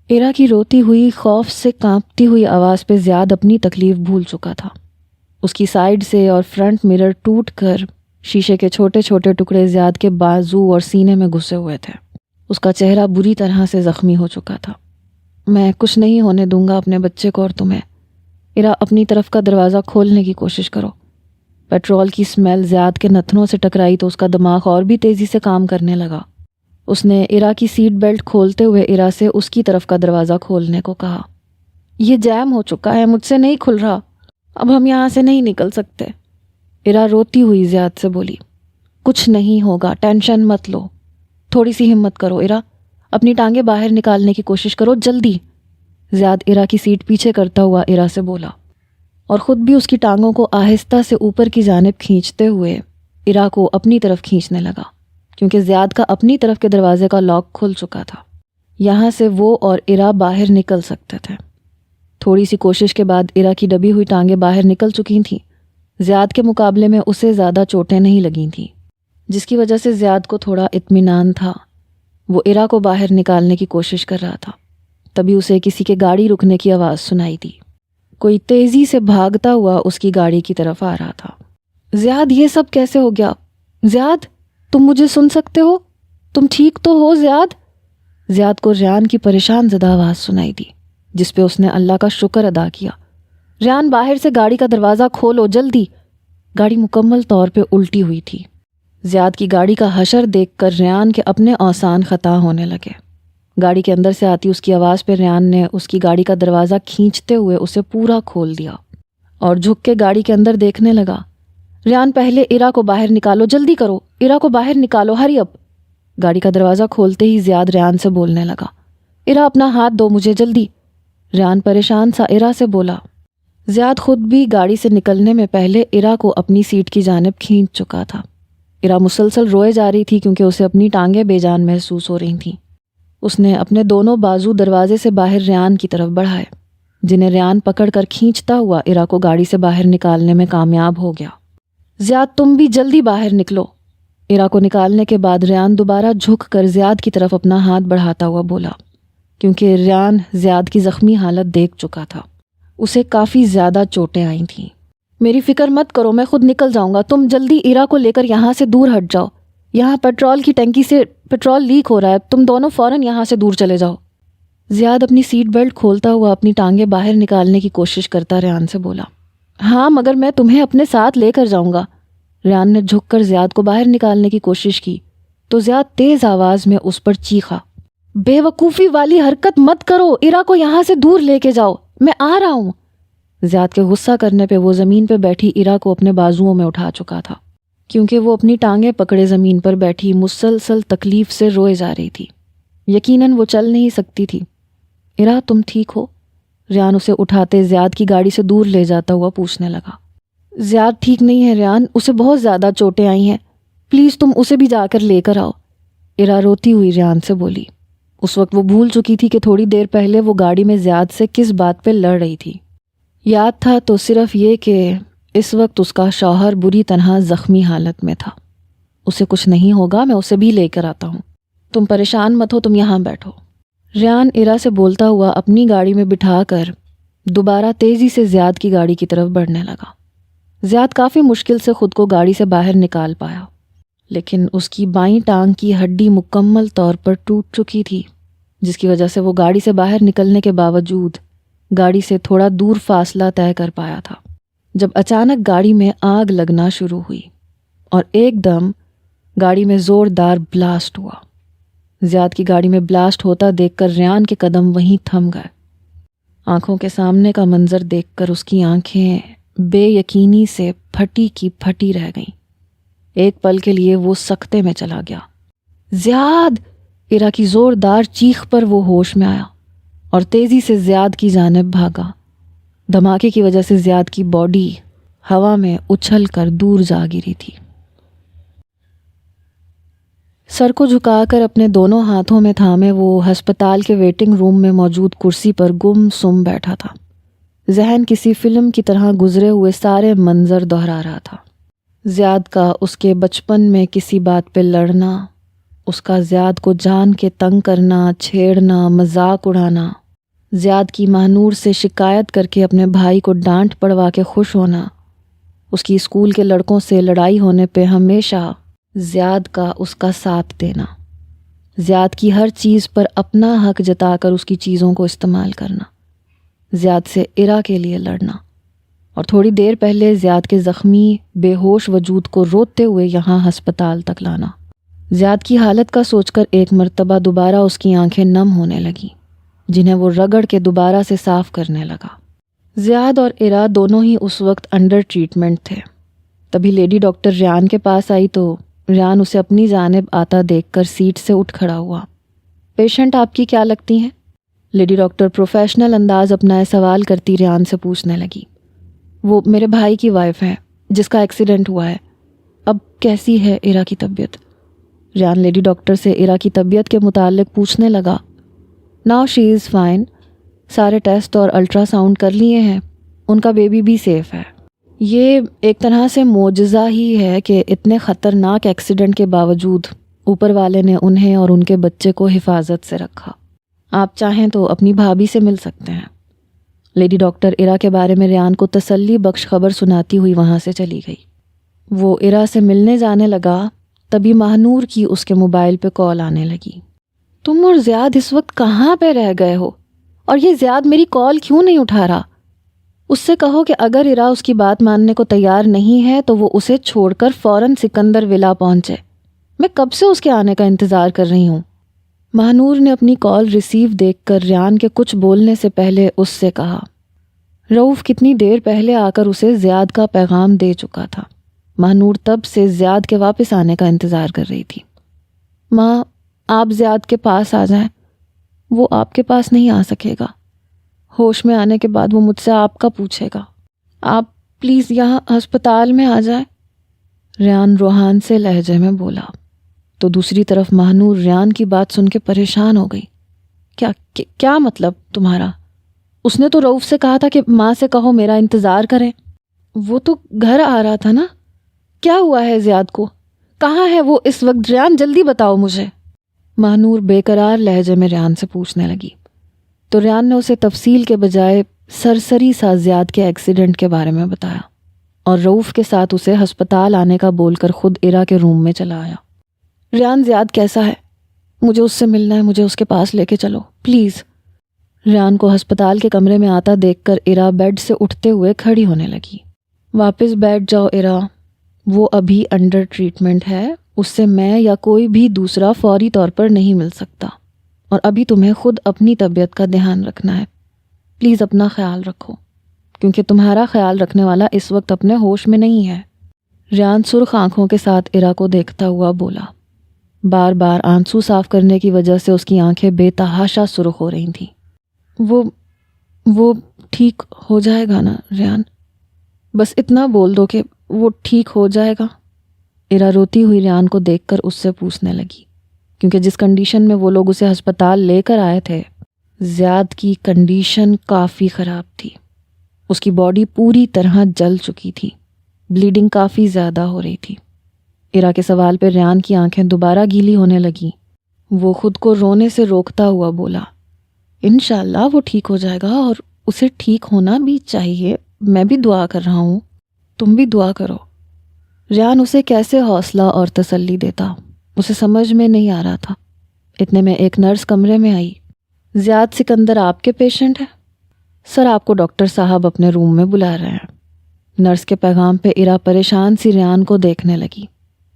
ارا کی روتی ہوئی خوف سے کانپتی ہوئی آواز پہ زیاد اپنی تکلیف بھول چکا تھا۔ اس کی سائیڈ سے اور فرنٹ مرر ٹوٹ کر شیشے کے چھوٹے چھوٹے ٹکڑے زیاد کے بازو اور سینے میں گھسے ہوئے تھے۔ اس کا چہرہ بری طرح سے زخمی ہو چکا تھا۔ میں کچھ نہیں ہونے دوں گا اپنے بچے کو اور تمہیں۔ ارا اپنی طرف کا دروازہ کھولنے کی کوشش کرو۔ پیٹرول کی سمیل زیاد کے نتنوں سے ٹکرائی تو اس کا دماغ اور بھی تیزی سے کام کرنے لگا۔ اس نے ارا کی سیٹ بیلٹ کھولتے ہوئے ارا سے اس کی طرف کا دروازہ کھولنے کو کہا۔ یہ جیم ہو چکا ہے، مجھ سے نہیں کھل رہا، اب ہم یہاں سے نہیں نکل سکتے۔ ارا روتی ہوئی زیاد سے بولی۔ کچھ نہیں ہوگا، ٹینشن مت لو، تھوڑی سی ہمت کرو ارا، اپنی ٹانگیں باہر نکالنے کی کوشش کرو جلدی۔ زیاد ارا کی سیٹ پیچھے کرتا ہوا ارا سے بولا اور خود بھی اس کی ٹانگوں کو آہستہ سے اوپر کی جانب کھینچتے ہوئے ارا کو اپنی طرف کھینچنے لگا، کیونکہ زیاد کا اپنی طرف کے دروازے کا لاک کھل چکا تھا۔ یہاں سے وہ اور ارا باہر نکل سکتے تھے۔ تھوڑی سی کوشش کے بعد ارا کی دبی ہوئی ٹانگیں باہر نکل چکی تھیں۔ زیاد کے مقابلے میں اسے زیادہ چوٹیں نہیں لگی تھیں، جس کی وجہ سے زیاد کو تھوڑا اطمینان تھا۔ وہ ارا کو باہر نکالنے کی کوشش کر رہا تھا، تبھی اسے کسی کے گاڑی رکنے کی آواز سنائی دی۔ کوئی تیزی سے بھاگتا ہوا اس کی گاڑی کی طرف آ رہا تھا۔ زیاد یہ سب کیسے ہو گیا؟ زیاد تم مجھے سن سکتے ہو؟ تم ٹھیک تو ہو زیاد؟ زیاد کو ریان کی پریشان زدہ آواز سنائی دی، جس پہ اس نے اللہ کا شکر ادا کیا۔ ریان باہر سے گاڑی کا دروازہ کھولو جلدی۔ گاڑی مکمل طور پہ الٹی ہوئی تھی۔ زیاد کی گاڑی کا حشر دیکھ کر ریان کے اپنے اوسان خطا ہونے لگے۔ گاڑی کے اندر سے آتی اس کی آواز پہ ریان نے اس کی گاڑی کا دروازہ کھینچتے ہوئے اسے پورا کھول دیا اور جھک کے گاڑی کے اندر دیکھنے لگا۔ ریان پہلے ارا کو باہر نکالو، جلدی کرو، ارا کو باہر نکالو، ہری اپ۔ گاڑی کا دروازہ کھولتے ہی زیاد ریان سے بولنے لگا، ارا اپنا ہاتھ دو مجھے جلدی۔ ریان پریشان سا ارا سے بولا۔ زیاد خود بھی گاڑی سے نکلنے میں پہلے ارا کو اپنی سیٹ کی جانب کھینچ چکا تھا۔ ارا مسلسل روئے جا رہی تھی کیونکہ اسے اپنی ٹانگیں بے جان محسوس ہو رہی تھیں۔ اس نے اپنے دونوں بازو دروازے سے باہر ریان کی طرف بڑھائے، جنہیں ریان پکڑ کر کھینچتا ہوا ارا کو گاڑی سے باہر نکالنے میں کامیاب ہو گیا۔ زیاد تم بھی جلدی باہر نکلو۔ ارا کو نکالنے کے بعد ریان دوبارہ جھک کر زیاد کی طرف اپنا ہاتھ بڑھاتا ہوا بولا، کیونکہ ریان زیاد کی زخمی حالت دیکھ چکا تھا۔ اسے کافی زیادہ چوٹیں آئی تھیں۔ میری فکر مت کرو، میں خود نکل جاؤں گا، تم جلدی ارا کو لے کر یہاں سے دور ہٹ جاؤ، یہاں پیٹرول کی ٹینکی سے پیٹرول لیک ہو رہا ہے، تم دونوں فوراً یہاں سے دور چلے جاؤ۔ زیاد اپنی سیٹ بیلٹ کھولتا ہوا اپنی ٹانگیں باہر نکالنے کی کوشش کرتا ریان سے بولا۔ ہاں مگر میں تمہیں اپنے ساتھ لے کر جاؤں گا۔ ریان نے جھک کر زیاد کو باہر نکالنے کی کوشش کی تو زیاد تیز آواز میں اس پر چیخا، بے وقوفی والی حرکت مت کرو، ارا کو یہاں سے دور لے کے جاؤ، میں آ رہا ہوں۔ زیاد کے غصہ کرنے پہ وہ زمین پہ بیٹھی ارا کو اپنے بازوؤں میں اٹھا چکا تھا، کیونکہ وہ اپنی ٹانگیں پکڑے زمین پر بیٹھی مسلسل تکلیف سے روئے جا رہی تھی۔ یقیناً وہ چل نہیں سکتی تھی۔ ارا تم ٹھیک ہو؟ ریان اسے اٹھاتے زیاد کی گاڑی سے دور لے جاتا ہوا پوچھنے لگا۔ زیاد ٹھیک نہیں ہے ریان، اسے بہت زیادہ چوٹیں آئی ہیں، پلیز تم اسے بھی جا کر لے کر آؤ۔ ارا روتی ہوئی ریان سے بولی۔ اس وقت وہ بھول چکی تھی کہ تھوڑی دیر پہلے وہ گاڑی میں زیاد سے کس بات پہ لڑ رہی تھی۔ یاد تھا تو صرف یہ کہ اس وقت اس کا شوہر بری طرح زخمی حالت میں تھا۔ اسے کچھ نہیں ہوگا، میں اسے بھی لے کر آتا ہوں، تم پریشان مت ہو، تم یہاں بیٹھو۔ ریان ایرا سے بولتا ہوا اپنی گاڑی میں بٹھا کر دوبارہ تیزی سے زیاد کی گاڑی کی طرف بڑھنے لگا۔ زیاد کافی مشکل سے خود کو گاڑی سے باہر نکال پایا، لیکن اس کی بائیں ٹانگ کی ہڈی مکمل طور پر ٹوٹ چکی تھی، جس کی وجہ سے وہ گاڑی سے باہر نکلنے کے باوجود گاڑی سے تھوڑا دور فاصلہ طے کر پایا تھا، جب اچانک گاڑی میں آگ لگنا شروع ہوئی اور ایک دم گاڑی میں زوردار بلاسٹ ہوا۔ زیاد کی گاڑی میں بلاسٹ ہوتا دیکھ کر ریان کے قدم وہیں تھم گئے۔ آنکھوں کے سامنے کا منظر دیکھ کر اس کی آنکھیں بے یقینی سے پھٹی کی پھٹی رہ گئیں۔ ایک پل کے لیے وہ سکتے میں چلا گیا۔ زیاد! ایرا کی زوردار چیخ پر وہ ہوش میں آیا اور تیزی سے زیاد کی جانب بھاگا۔ دھماکے کی وجہ سے زیاد کی باڈی ہوا میں اچھل کر دور جا گری تھی۔ سر کو جھکا کر اپنے دونوں ہاتھوں میں تھامے وہ ہسپتال کے ویٹنگ روم میں موجود کرسی پر گم سم بیٹھا تھا۔ ذہن کسی فلم کی طرح گزرے ہوئے سارے منظر دہرا رہا تھا۔ زیاد کا اس کے بچپن میں کسی بات پہ لڑنا، اس کا زیاد کو جان کے تنگ کرنا، چھیڑنا، مذاق اڑانا، زیاد کی مہنور سے شکایت کر کے اپنے بھائی کو ڈانٹ پڑوا کے خوش ہونا، اس کی اسکول کے لڑکوں سے لڑائی ہونے پہ ہمیشہ زیاد کا اس کا ساتھ دینا، زیاد کی ہر چیز پر اپنا حق جتا کر اس کی چیزوں کو استعمال کرنا، زیاد سے ایرا کے لیے لڑنا، اور تھوڑی دیر پہلے زیاد کے زخمی بے ہوش وجود کو روتے ہوئے یہاں ہسپتال تک لانا۔ زیاد کی حالت کا سوچ کر ایک مرتبہ دوبارہ اس کی آنکھیں نم ہونے لگیں، جنہیں وہ رگڑ کے دوبارہ سے صاف کرنے لگا۔ زیاد اور ایرا دونوں ہی اس وقت انڈر ٹریٹمنٹ تھے۔ تبھی لیڈی ڈاکٹر ریان کے پاس آئی تو ریان اسے اپنی جانب آتا دیکھ کر سیٹ سے اٹھ کھڑا ہوا۔ پیشنٹ آپ کی کیا لگتی ہیں؟ لیڈی ڈاکٹر پروفیشنل انداز اپنا سوال کرتی ریان سے پوچھنے لگی۔ وہ میرے بھائی کی وائف ہے جس کا ایکسیڈنٹ ہوا ہے، اب کیسی ہے ایرا کی طبیعت؟ ریان لیڈی ڈاکٹر سے ایرا کی طبیعت کے متعلق پوچھنے لگا۔ ناؤ شی از فائن، سارے ٹیسٹ اور الٹرا ساؤنڈ کر لیے ہیں، ان کا بیبی بھی سیف ہے۔ یہ ایک طرح سے معجزہ ہی ہے کہ اتنے خطرناک ایکسیڈنٹ کے باوجود اوپر والے نے انہیں اور ان کے بچے کو حفاظت سے رکھا۔ آپ چاہیں تو اپنی بھابھی سے مل سکتے ہیں۔ لیڈی ڈاکٹر ایرا کے بارے میں ریان کو تسلی بخش خبر سناتی ہوئی وہاں سے چلی گئی۔ وہ ایرا سے ملنے جانے لگا، تبھی مہنور کی اس کے موبائل پہ کال آنے لگی۔ تم اور زیاد اس وقت کہاں پہ رہ گئے ہو؟ اور یہ زیاد میری کال کیوں نہیں اٹھا رہا؟ اس سے کہو کہ اگر ایرا اس کی بات ماننے کو تیار نہیں ہے تو وہ اسے چھوڑ کر فوراً سکندر ولا پہنچے، میں کب سے اس کے آنے کا انتظار کر رہی ہوں۔ مہنور نے اپنی کال ریسیو دیکھ کر ریان کے کچھ بولنے سے پہلے اس سے کہا۔ رؤف کتنی دیر پہلے آ کر اسے زیاد کا پیغام دے چکا تھا۔ مہنور تب سے زیاد کے واپس آنے کا انتظار کر رہی تھی۔ ماں، آپ زیاد کے پاس آ جائیں، وہ آپ کے پاس نہیں آ سکے گا۔ ہوش میں آنے کے بعد وہ مجھ سے آپ کا پوچھے گا۔ آپ پلیز یہاں ہسپتال میں آ جائیں، ریان روحان سے لہجے میں بولا۔ تو دوسری طرف مہنور ریان کی بات سن کے پریشان ہو گئی۔ کیا مطلب تمہارا؟ اس نے تو رؤف سے کہا تھا کہ ماں سے کہو میرا انتظار کریں۔ وہ تو گھر آ رہا تھا نا، کیا ہوا ہے زیاد کو؟ کہاں ہے وہ اس وقت؟ ریان جلدی بتاؤ مجھے، مہنور بے قرار لہجے میں ریان سے پوچھنے لگی۔ تو ریان نے اسے تفصیل کے بجائے سرسری سا زیاد کے ایکسیڈنٹ کے بارے میں بتایا اور رؤف کے ساتھ اسے ہسپتال آنے کا بول کر خود ایرا کے روم میں چلا آیا۔ ریان زیاد کیسا ہے؟ مجھے اس سے ملنا ہے، مجھے اس کے پاس لے کے چلو پلیز۔ ریان کو ہسپتال کے کمرے میں آتا دیکھ کر ایرا بیڈ سے اٹھتے ہوئے کھڑی ہونے لگی۔ واپس بیٹھ جاؤ ایرا، وہ ابھی انڈر ٹریٹمنٹ ہے، اس سے میں یا کوئی بھی دوسرا فوری طور پر نہیں مل سکتا، اور ابھی تمہیں خود اپنی طبیعت کا دھیان رکھنا ہے۔ پلیز اپنا خیال رکھو، کیونکہ تمہارا خیال رکھنے والا اس وقت اپنے ہوش میں نہیں ہے۔ ریان سرخ آنکھوں کے ساتھ ایرا کو دیکھتا ہوا بولا۔ بار بار آنسو صاف کرنے کی وجہ سے اس کی آنکھیں بے تحاشا سرخ ہو رہی تھیں۔ وہ ٹھیک ہو جائے گا نا ریان؟ بس اتنا بول دو کہ وہ ٹھیک ہو جائے گا۔ ایرا روتی ہوئی ریان کو دیکھ کر اس سے پوچھنے لگی۔ کیونکہ جس کنڈیشن میں وہ لوگ اسے ہسپتال لے کر آئے تھے، زیاد کی کنڈیشن کافی خراب تھی۔ اس کی باڈی پوری طرح جل چکی تھی، بلیڈنگ کافی زیادہ ہو رہی تھی۔ ایرا کے سوال پہ ریان کی آنکھیں دوبارہ گیلی ہونے لگیں۔ وہ خود کو رونے سے روکتا ہوا بولا، انشاءاللہ وہ ٹھیک ہو جائے گا، اور اسے ٹھیک ہونا بھی چاہیے۔ میں بھی دعا کر رہا ہوں، تم بھی دعا کرو۔ ریان اسے کیسے حوصلہ اور تسلی دیتا، اسے سمجھ میں نہیں آ رہا تھا۔ اتنے میں ایک نرس کمرے میں آئی۔ زیاد سکندر آپ کے پیشنٹ ہیں؟ سر، آپ کو ڈاکٹر صاحب اپنے روم میں بلا رہے ہیں۔ نرس کے پیغام پہ ایرا پریشان سی ریان کو دیکھنے لگی،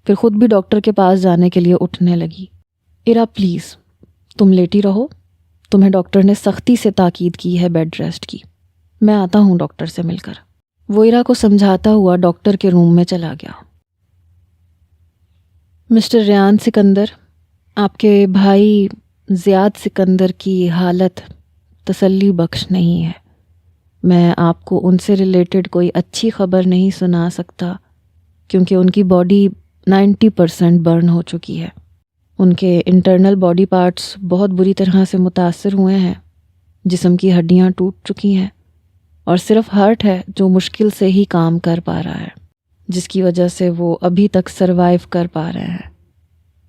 پھر خود بھی ڈاکٹر کے پاس جانے کے لیے اٹھنے لگی۔ ایرا پلیز تم لیٹی رہو، تمہیں ڈاکٹر نے سختی سے تاکید کی ہے بیڈ ریسٹ کی، میں آتا ہوں ڈاکٹر سے مل کر۔ وہ ایرا کو سمجھاتا ہوا ڈاکٹر کے روم میں چلا گیا۔ مسٹر ریان سکندر، آپ کے بھائی زیاد سکندر کی حالت تسلی بخش نہیں ہے۔ میں آپ کو ان سے ریلیٹڈ کوئی اچھی خبر نہیں سنا سکتا، کیونکہ ان کی باڈی 90% برن ہو چکی ہے۔ ان کے انٹرنل باڈی پارٹس بہت بری طرح سے متاثر ہوئے ہیں، جسم کی ہڈیاں ٹوٹ چکی ہیں، اور صرف ہارٹ ہے جو مشکل سے ہی کام کر پا رہا ہے، جس کی وجہ سے وہ ابھی تک سروائیو کر پا رہے ہیں۔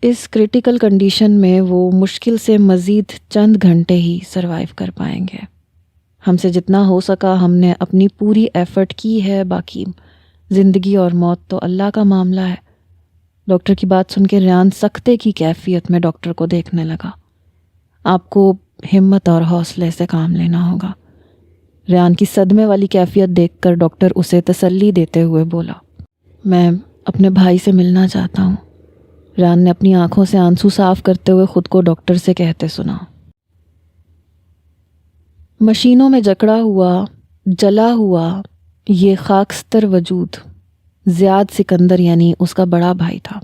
اس کریٹیکل کنڈیشن میں وہ مشکل سے مزید چند گھنٹے ہی سروائیو کر پائیں گے۔ ہم سے جتنا ہو سکا ہم نے اپنی پوری ایفرٹ کی ہے، باقی زندگی اور موت تو اللہ کا معاملہ ہے۔ ڈاکٹر کی بات سن کے ریان سکتے کی کیفیت میں ڈاکٹر کو دیکھنے لگا۔ آپ کو ہمت اور حوصلے سے کام لینا ہوگا۔ ریان کی صدمے والی کیفیت دیکھ کر ڈاکٹر اسے تسلی دیتے ہوئے بولا، میں اپنے بھائی سے ملنا چاہتا ہوں۔ ریان نے اپنی آنکھوں سے آنسو صاف کرتے ہوئے خود کو ڈاکٹر سے کہتے سنا۔ مشینوں میں جکڑا ہوا، جلا ہوا یہ خاکستر وجود زیاد سکندر یعنی اس کا بڑا بھائی تھا۔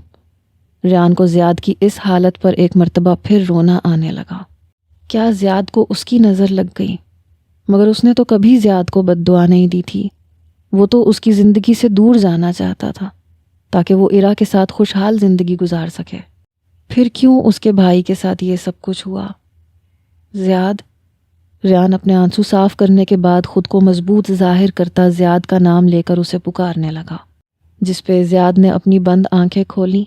ریان کو زیاد کی اس حالت پر ایک مرتبہ پھر رونا آنے لگا۔ کیا زیاد کو اس کی نظر لگ گئی؟ مگر اس نے تو کبھی زیاد کو بد دعا نہیں دی تھی۔ وہ تو اس کی زندگی سے دور جانا چاہتا تھا تاکہ وہ ایرا کے ساتھ خوشحال زندگی گزار سکے۔ پھر کیوں اس کے بھائی کے ساتھ یہ سب کچھ ہوا؟ زیاد؟ ریان اپنے آنسو صاف کرنے کے بعد خود کو مضبوط ظاہر کرتا زیاد کا نام لے کر اسے پکارنے لگا، جس پہ زیاد نے اپنی بند آنکھیں کھولیں۔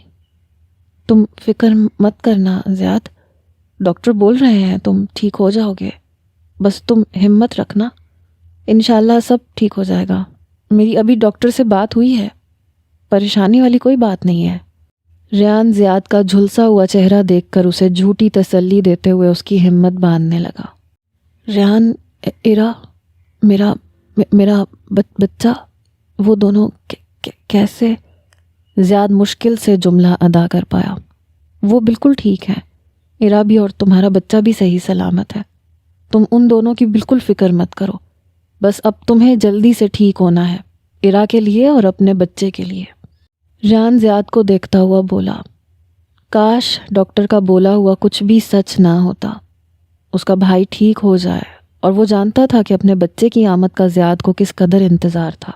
تم فکر مت کرنا زیاد، ڈاکٹر بول رہے ہیں تم ٹھیک ہو جاؤ گے، بس تم ہمت رکھنا، انشاءاللہ سب ٹھیک ہو جائے گا۔ میری ابھی ڈاکٹر سے بات ہوئی ہے، پریشانی والی کوئی بات نہیں ہے۔ ریان زیاد کا جھلسا ہوا چہرہ دیکھ کر اسے جھوٹی تسلی دیتے ہوئے اس کی ہمت باندھنے لگا۔ ریان، ایرا، میرا بچہ، وہ دونوں کیسے؟ زیاد مشکل سے جملہ ادا کر پایا۔ وہ بالکل ٹھیک ہے، ایرا بھی اور تمہارا بچہ بھی صحیح سلامت ہے۔ تم ان دونوں کی بالکل فکر مت کرو، بس اب تمہیں جلدی سے ٹھیک ہونا ہے، ایرا کے لیے اور اپنے بچے کے لیے۔ ریان زیاد کو دیکھتا ہوا بولا، کاش ڈاکٹر کا بولا ہوا کچھ بھی سچ نہ ہوتا، اس کا بھائی ٹھیک ہو جائے۔ اور وہ جانتا تھا کہ اپنے بچے کی آمد کا زیاد کو کس قدر انتظار تھا،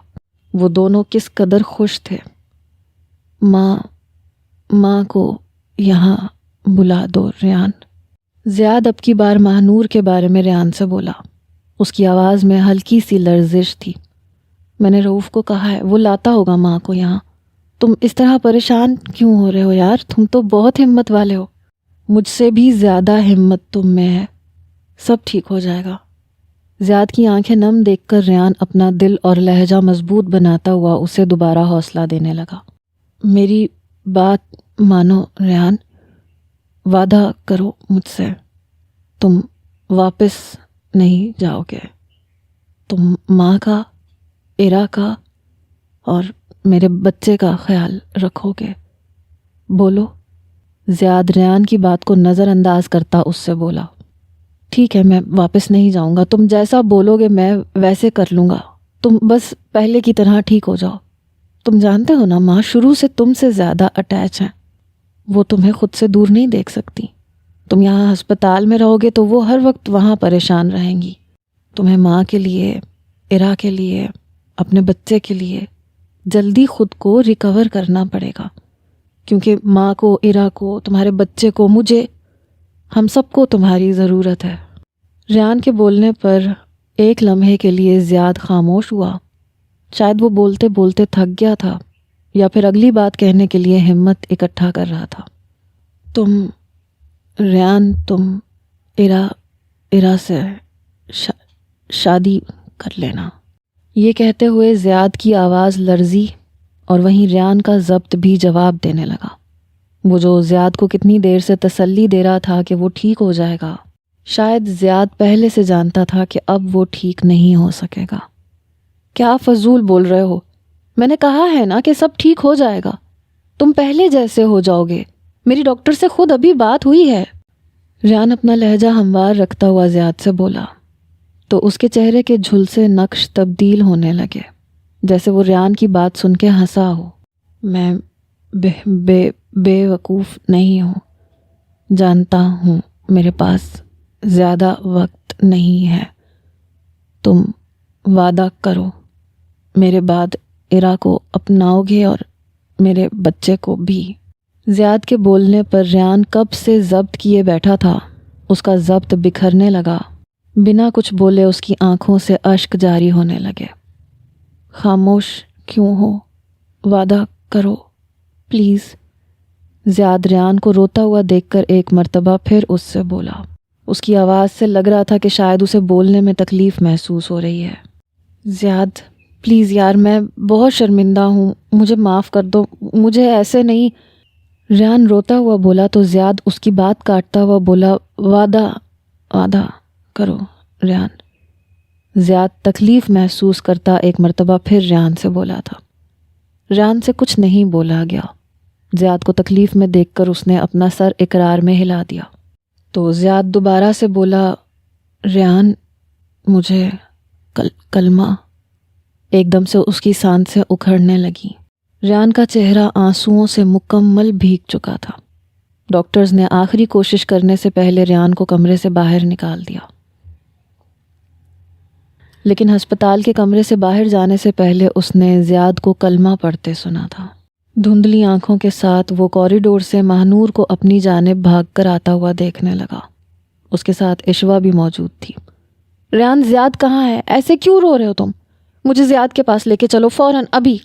وہ دونوں کس قدر خوش تھے۔ ماں کو یہاں بلا دو ریان۔ زیاد اب کی بار ماہنور کے بارے میں ریان سے بولا۔ اس کی آواز میں ہلکی سی لرزش تھی۔ میں نے رؤوف کو کہا ہے، وہ لاتا ہوگا ماں کو یہاں۔ تم اس طرح پریشان کیوں ہو رہے ہو یار؟ تم تو بہت ہمت والے ہو۔ مجھ سے بھی زیادہ ہمت تم میں ہے، سب ٹھیک ہو جائے گا۔ زیاد کی آنکھیں نم دیکھ کر ریان اپنا دل اور لہجہ مضبوط بناتا ہوا اسے دوبارہ حوصلہ دینے لگا۔ میری بات مانو ریان، وعدہ کرو مجھ سے، تم واپس نہیں جاؤ گے، تم ماں کا، ایرا کا اور میرے بچے کا خیال رکھو گے، بولو۔ زیاد ریان کی بات کو نظر انداز کرتا اس سے بولا، ٹھیک ہے میں واپس نہیں جاؤں گا، تم جیسا بولو گے میں ویسے کر لوں گا، تم بس پہلے کی طرح ٹھیک ہو جاؤ۔ تم جانتے ہو نا ماں شروع سے تم سے زیادہ اٹیچ ہیں، وہ تمہیں خود سے دور نہیں دیکھ سکتی۔ تم یہاں ہسپتال میں رہو گے تو وہ ہر وقت وہاں پریشان رہیں گی۔ تمہیں ماں کے لیے، ایرا کے لیے، اپنے بچے کے لیے جلدی خود کو ریکور کرنا پڑے گا، کیونکہ ماں کو، عرا کو، تمہارے بچے کو، مجھے، ہم سب کو تمہاری ضرورت ہے۔ ریان کے بولنے پر ایک لمحے کے لیے زیاد خاموش ہوا۔ شاید وہ بولتے بولتے تھک گیا تھا یا پھر اگلی بات کہنے کے لیے ہمت اکٹھا کر رہا تھا۔ ریان تم عرا سے شادی کر لینا۔ یہ کہتے ہوئے زیاد کی آواز لرزی اور وہیں ریان کا ضبط بھی جواب دینے لگا، وہ جو زیاد کو کتنی دیر سے تسلی دے رہا تھا کہ وہ ٹھیک ہو جائے گا۔ شاید زیاد پہلے سے جانتا تھا کہ اب وہ ٹھیک نہیں ہو سکے گا۔ کیا فضول بول رہے ہو؟ میں نے کہا ہے نا کہ سب ٹھیک ہو جائے گا، تم پہلے جیسے ہو جاؤ گے، میری ڈاکٹر سے خود ابھی بات ہوئی ہے۔ ریان اپنا لہجہ ہموار رکھتا ہوا زیاد سے بولا تو اس کے چہرے کے جھلسے نقش تبدیل ہونے لگے، جیسے وہ ریان کی بات سن کے ہنسا ہو۔ میں بے وقوف نہیں ہوں، جانتا ہوں میرے پاس زیادہ وقت نہیں ہے، تم وعدہ کرو میرے بعد عرا کو اپناؤ گے اور میرے بچے کو بھی۔ زیاد کے بولنے پر ریان کب سے ضبط کیے بیٹھا تھا، اس کا ضبط بکھرنے لگا۔ بنا کچھ بولے اس کی آنکھوں سے اشک جاری ہونے لگے۔ خاموش کیوں ہو؟ وعدہ کرو پلیز۔ زیاد ریان کو روتا ہوا دیکھ کر ایک مرتبہ پھر اس سے بولا۔ اس کی آواز سے لگ رہا تھا کہ شاید اسے بولنے میں تکلیف محسوس ہو رہی ہے۔ زیاد پلیز یار، میں بہت شرمندہ ہوں، مجھے معاف کر دو، مجھے ایسے نہیں۔ ریان روتا ہوا بولا تو زیاد اس کی بات کاٹتا ہوا بولا، وعدہ کرو ریان۔ زیاد تکلیف محسوس کرتا ایک مرتبہ پھر ریان سے بولا تھا۔ ریان سے کچھ نہیں بولا گیا۔ زیاد کو تکلیف میں دیکھ کر اس نے اپنا سر اقرار میں ہلا دیا تو زیاد دوبارہ سے بولا، ریان مجھے کلمہ۔ ایک دم سے اس کی سانسیں اکھڑنے لگیں۔ ریان کا چہرہ آنسوؤں سے مکمل بھیگ چکا تھا۔ ڈاکٹرز نے آخری کوشش کرنے سے پہلے ریان کو کمرے سے باہر نکال دیا، لیکن ہسپتال کے کمرے سے باہر جانے سے پہلے اس نے زیاد کو کلمہ پڑھتے سنا تھا۔ دھندلی آنکھوں کے ساتھ وہ کوریڈور سے ماہنور کو اپنی جانب بھاگ کر آتا ہوا دیکھنے لگا۔ اس کے ساتھ عشوہ بھی موجود تھی۔ ریان زیاد کہاں ہے؟ ایسے کیوں رو رہے ہو تم؟ مجھے زیاد کے پاس لے کے چلو فوراً، ابھی۔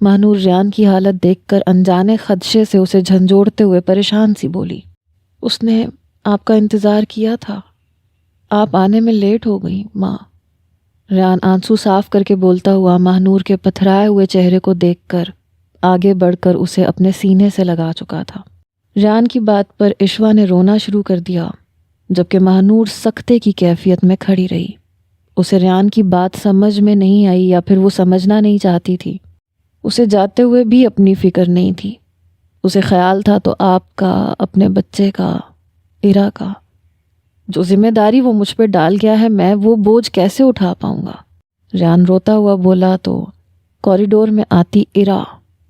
ماہنور ریان کی حالت دیکھ کر انجانے خدشے سے اسے جھنجھوڑتے ہوئے پریشان سی بولی، اس نے آپ کا انتظار کیا تھا، آپ آنے میں لیٹ ہو گئی ماں۔ ریان آنسو صاف کر کے بولتا ہوا ماہنور کے پتھرائے ہوئے چہرے کو دیکھ کر آگے بڑھ کر اسے اپنے سینے سے لگا چکا تھا۔ ریان کی بات پر عشوہ نے رونا شروع کر دیا، جبکہ ماہنور سکتے کی کیفیت میں کھڑی رہی۔ اسے ریان کی بات سمجھ میں نہیں آئی یا پھر وہ سمجھنا نہیں چاہتی تھی۔ اسے جاتے ہوئے بھی اپنی فکر نہیں تھی۔ اسے خیال تھا تو آپ کا، اپنے بچے کا، عرا کا، جو ذمہ داری وہ مجھ پہ ڈال گیا ہے، میں وہ بوجھ کیسے اٹھا پاؤں گا؟ ریان روتا ہوا بولا تو کوریڈور میں آتی عرا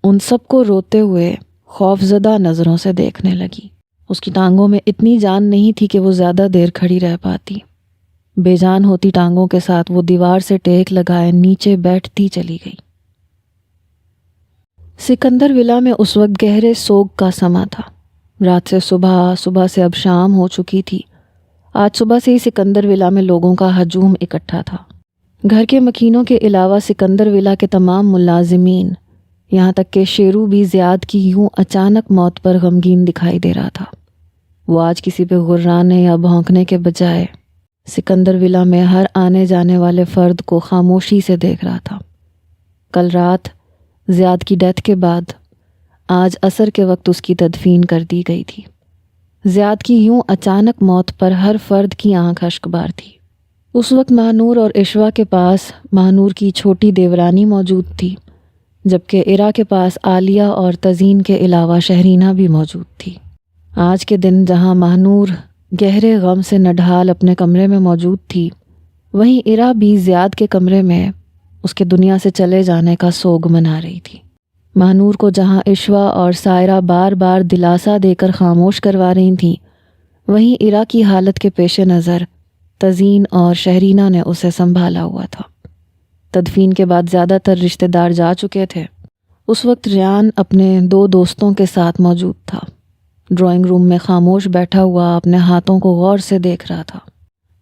ان سب کو روتے ہوئے خوفزدہ نظروں سے دیکھنے لگی۔ اس کی ٹانگوں میں اتنی جان نہیں تھی کہ وہ زیادہ دیر کھڑی رہ پاتی۔ بے جان ہوتی ٹانگوں کے ساتھ وہ دیوار سے ٹیک لگائے نیچے بیٹھتی چلی گئی۔ سکندر ولا میں اس وقت گہرے سوگ کا سما تھا۔ رات سے صبح سے اب شام ہو چکی تھی۔ آج صبح سے ہی سکندر ولا میں لوگوں کا ہجوم اکٹھا تھا۔ گھر کے مکینوں کے علاوہ سکندر ولا کے تمام ملازمین، یہاں تک کہ شیرو بھی زیاد کی یوں اچانک موت پر غمگین دکھائی دے رہا تھا۔ وہ آج کسی پہ غرانے یا بھونکنے کے بجائے سکندر ولا میں ہر آنے جانے والے فرد کو خاموشی سے دیکھ رہا تھا۔ کل رات زیاد کی ڈیتھ کے بعد آج عصر کے وقت اس کی تدفین کر دی گئی تھی۔ زیاد کی یوں اچانک موت پر ہر فرد کی آنکھ اشک بار تھی۔ اس وقت ماہنور اور عشوہ کے پاس ماہنور کی چھوٹی دیورانی موجود تھی، جبکہ عرا کے پاس عالیہ اور تزین کے علاوہ شہرینہ بھی موجود تھی۔ آج کے دن جہاں ماہنور گہرے غم سے نڈھال اپنے کمرے میں موجود تھی، وہیں عرا بھی زیاد کے کمرے میں اس کے دنیا سے چلے جانے کا سوگ منا رہی تھی۔ ماہنور کو جہاں عشوہ اور سائرہ بار بار دلاسا دے کر خاموش کروا رہی تھیں، وہیں عرا کی حالت کے پیش نظر تزین اور شہرینہ نے اسے سنبھالا ہوا تھا۔ تدفین کے بعد زیادہ تر رشتہ دار جا چکے تھے۔ اس وقت ریان اپنے 2 دوستوں کے ساتھ موجود تھا۔ ڈرائنگ روم میں خاموش بیٹھا ہوا اپنے ہاتھوں کو غور سے دیکھ رہا تھا،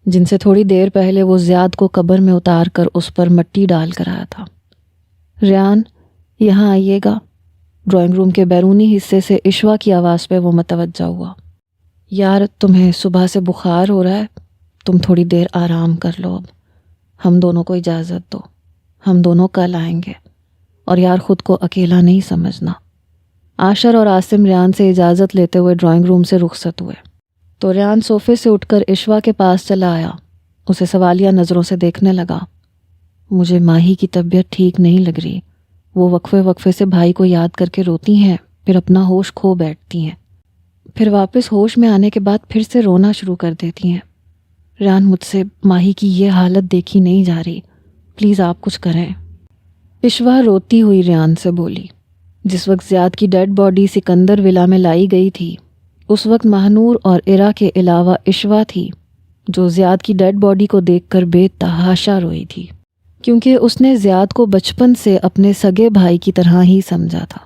جن سے تھوڑی دیر پہلے وہ زیاد کو قبر میں اتار کر اس پر مٹی ڈال کر آیا تھا۔ ریان، یہاں آئیے گا۔ ڈرائنگ روم کے بیرونی حصے سے عشوہ کی آواز پہ وہ متوجہ ہوا۔ یار، تمہیں صبح سے بخار ہو رہا ہے، تم تھوڑی دیر آرام کر لو، اب ہم دونوں کو اجازت دو، ہم دونوں کل آئیں گے، اور یار خود کو اکیلا نہیں سمجھنا۔ عاشر اور عاصم ریان سے اجازت لیتے ہوئے ڈرائنگ روم سے رخصت ہوئے تو ریان صوفے سے اٹھ کر عشوہ کے پاس چلا آیا، اسے سوالیہ نظروں سے دیکھنے لگا۔ مجھے ماہی کی طبیعت ٹھیک نہیں لگ رہی، وہ وقفے وقفے سے بھائی کو یاد کر کے روتی ہیں، پھر اپنا ہوش کھو بیٹھتی ہیں، پھر واپس ہوش میں آنے کے بعد پھر سے رونا شروع کر دیتی ہیں۔ ریان، مجھ سے ماہی کی یہ حالت دیکھی نہیں جا رہی، پلیز آپ کچھ کریں۔ عشوہ روتی ہوئی ریان سے بولی۔ جس وقت زیاد کی ڈیڈ باڈی سکندر ولا میں لائی گئی تھی، اس وقت مہنور اور عرا کے علاوہ عشوہ تھی، جو زیاد کی ڈیڈ باڈی کو دیکھ کر بے تحاشا روئی تھی، کیونکہ اس نے زیاد کو بچپن سے اپنے سگے بھائی کی طرح ہی سمجھا تھا۔